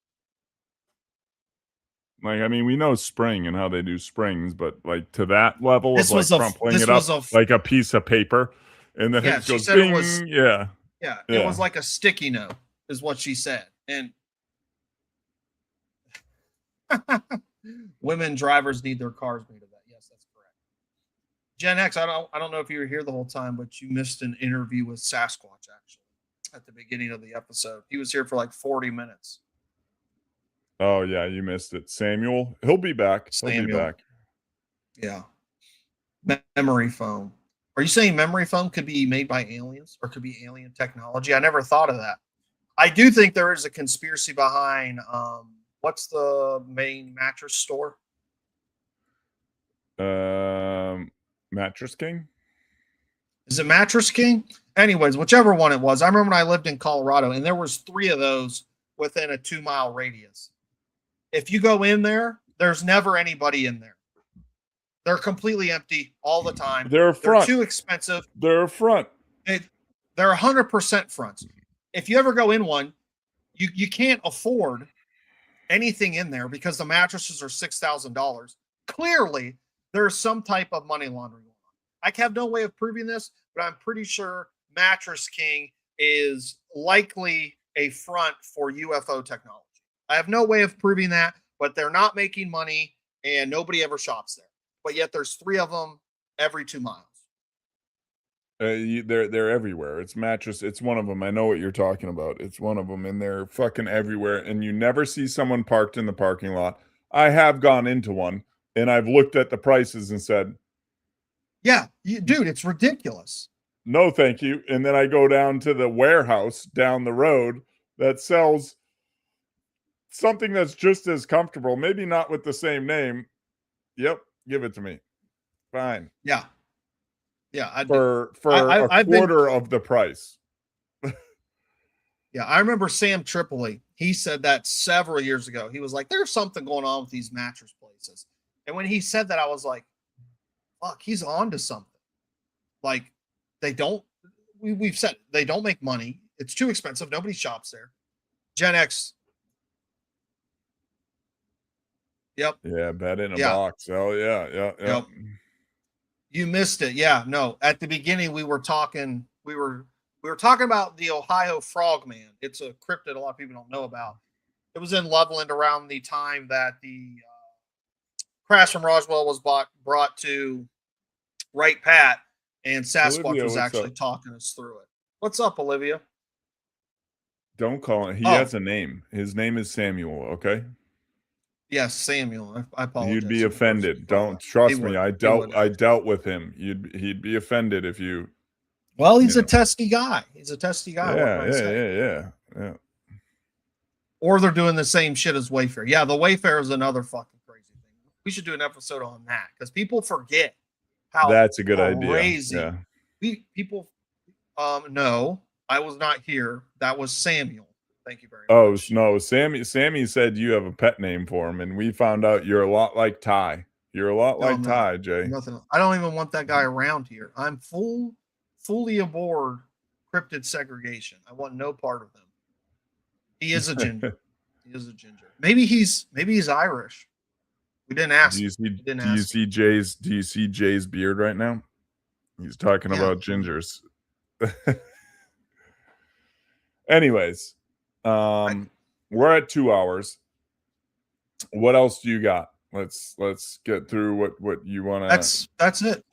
Like, I mean, we know spring and how they do springs, but like to that level of like crumpling it up like a piece of paper, and then it goes bing. Yeah, it was like a sticky note, is what she said. And women drivers need their cars made of that. Yes, that's correct. Gen X, I don't know if you were here the whole time, but you missed an interview with Sasquatch actually at the beginning of the episode. He was here for like 40 minutes. Oh yeah, you missed it. Samuel, he'll be back. He'll be back. Yeah. Memory foam. Are you saying memory foam could be made by aliens or could be alien technology? I never thought of that. I do think there is a conspiracy behind what's the main mattress store? Mattress King. Is it Mattress King? Anyways, whichever one it was. I remember when I lived in Colorado and there was 3 of those within a 2-mile radius. If you go in there, there's never anybody in there. They're completely empty all the time. They're too expensive. They're a front. They're 100% fronts. If you ever go in one, you can't afford anything in there because the mattresses are $6,000. Clearly, there's some type of money laundering going on. I have no way of proving this, but I'm pretty sure Mattress King is likely a front for UFO technology. I have no way of proving that, but they're not making money and nobody ever shops there. But yet there's 3 of them every 2 miles. They're everywhere. It's mattress. It's one of them. I know what you're talking about. It's one of them, and they're fucking everywhere. And you never see someone parked in the parking lot. I have gone into one, and I've looked at the prices and said, "Yeah, dude, it's ridiculous." No, thank you. And then I go down to the warehouse down the road that sells something that's just as comfortable. Maybe not with the same name. Yep, give it to me. Fine. Yeah. Yeah, for a quarter of the price. Yeah, I remember Sam Tripoli. He said that several years ago. He was like, "There's something going on with these mattress places." And when he said that, I was like, "Fuck, he's on to something." Like, they don't. We've said they don't make money. It's too expensive. Nobody shops there. Gen X. Yep. Yeah, bed in a box. Oh yeah. Yep. You missed it. Yeah, no. At the beginning, we were talking about the Ohio Frogman. It's a cryptid a lot of people don't know about. It was in Loveland around the time that the crash from Roswell was brought to Wright Pat, and Sasquatch Olivia, was what's actually up? talking us through it. What's up, Olivia? Don't call it. He Oh. has a name. His name is Samuel. Okay. Yes, Samuel. I apologize. You'd be offended. Don't He trust me. would. I He would. dealt with him. He'd be offended if you. Well, he's a testy guy. He's a testy guy. What can I say? Yeah. Or they're doing the same shit as Wayfair. Yeah, the Wayfair is another fucking crazy thing. We should do an episode on that because people forget how That's a good crazy. idea. Yeah. People, no, I was not here. That was Samuel. Thank you very Oh much. no, Sammy said you have a pet name for him, and we found out you're a lot like Ty. You're a lot like No, Ty, Jay. nothing. I don't even want that guy around here. I'm fully aboard cryptid segregation. I want no part of them. He is a ginger. He is a ginger. Maybe he's Irish. We didn't ask. Do you see Jay's beard right now? He's talking about gingers. Anyways, we're at 2 hours. What else do you got? Let's get through what you want to. That's it.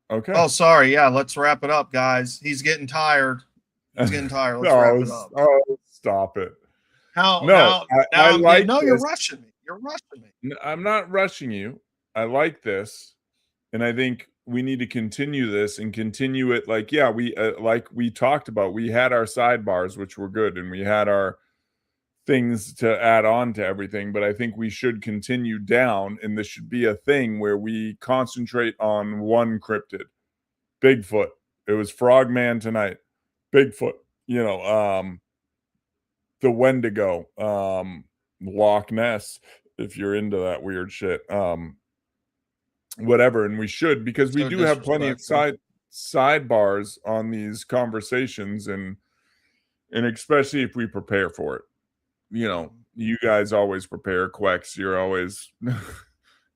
Okay. Oh, sorry. Yeah, let's wrap it up, guys. He's getting tired. Let's wrap it up. Oh, stop it. Now I like you're this. rushing me. You're rushing me. I'm not rushing you. I like this, and I think we need to continue this and continue it. Like, yeah, we talked about. We had our sidebars, which were good, and we had our things to add on to everything. But I think we should continue down, and this should be a thing where we concentrate on one cryptid. Bigfoot. It was Frogman tonight. Bigfoot. The Wendigo. Loch Ness. If you're into that weird shit. Whatever, and we should, because we do have plenty of sidebars on these conversations, and especially if we prepare for it. You guys always prepare. Quex, you're always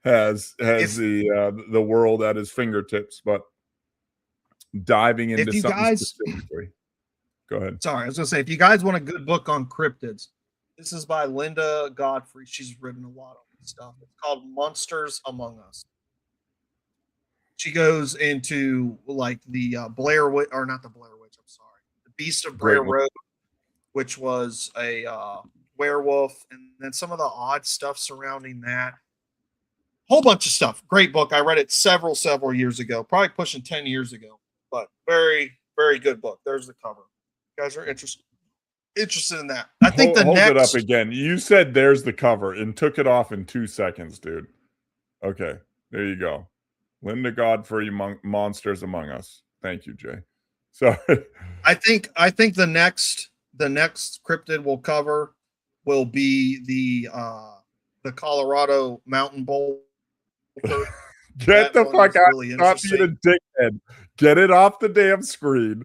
has the world at his fingertips, but diving into something specifically. Go ahead. Sorry, I was gonna say, if you guys want a good book on cryptids, this is by Linda Godfrey. She's written a lot of stuff. It's called Monsters Among Us. She goes into like the Blair Witch, or not the Blair Witch, I'm sorry, the Beast of Brer Road, which was a werewolf, and then some of the odd stuff surrounding that. whole bunch of stuff. Great book. I read it several years ago, probably pushing 10 years ago, but very, very good book. There's the cover. You guys are interested in that. I think hold it up again. You said there's the cover and took it off in 2 seconds, dude. Okay, there you go. Linda Godfrey, Monsters Among Us. Thank you, Jay. So I think the next cryptid we'll cover will be the Colorado Mountain Bowl. Get the fuck out! Really stop being a dickhead. Get it off the damn screen.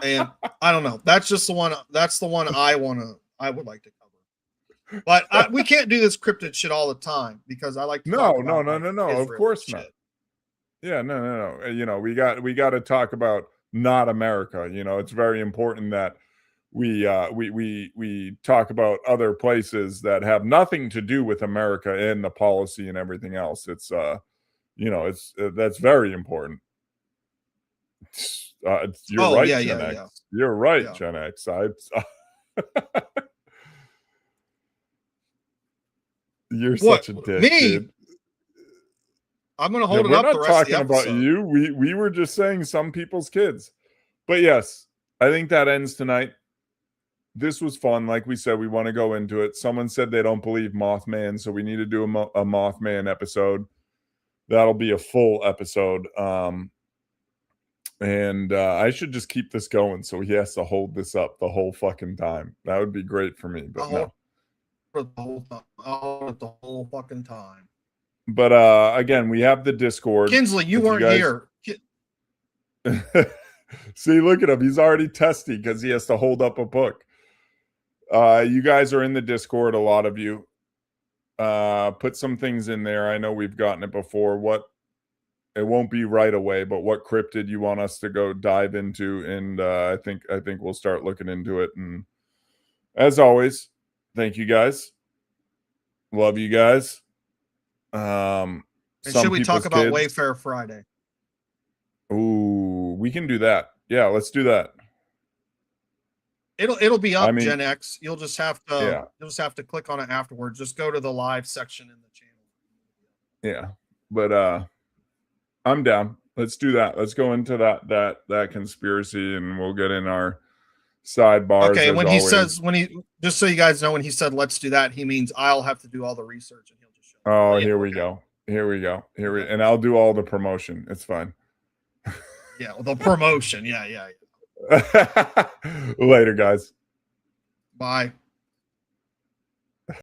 And I don't know. That's just the one. That's the one I would like to cover. But we can't do this cryptid shit all the time because I like to. No. Of course not. Yeah, no. You know, we got to talk about not America. You know, it's very important that we talk about other places that have nothing to do with America and the policy and everything else. It's you know, it's that's very important. You're right, Gen X. Yeah. You're right, Gen X. You're such a dick, dude. I'm gonna hold it up. We're not talking about you. We were just saying some people's kids. But yes, I think that ends tonight. This was fun. Like we said, we want to go into it. Someone said they don't believe Mothman, so we need to do a Mothman episode. That'll be a full episode. And I should just keep this going so he has to hold this up the whole fucking time. That would be great for me, but no. The whole fucking time. But again, we have the Discord. Kinsley, you weren't here. See, look at him. He's already testy because he has to hold up a book. You guys are in the Discord, a lot of you. Put some things in there. I know we've gotten it before. It won't be right away, but what cryptid you want us to go dive into, and I think we'll start looking into it. And as always, thank you guys. Love you guys. And should we talk about Wayfair Friday? Ooh, we can do that. Yeah, let's do that. It'll be up, Gen X. You'll just have to click on it afterwards. Just go to the live section in the channel. Yeah, but I'm down. Let's do that. Let's go into that conspiracy, and we'll get in our sidebars. Okay, just so you guys know, when he said let's do that, he means I'll have to do all the research, and he'll just show. Oh, here we go. And I'll do all the promotion. It's fine. Yeah, the promotion. Yeah. Later, guys. Bye.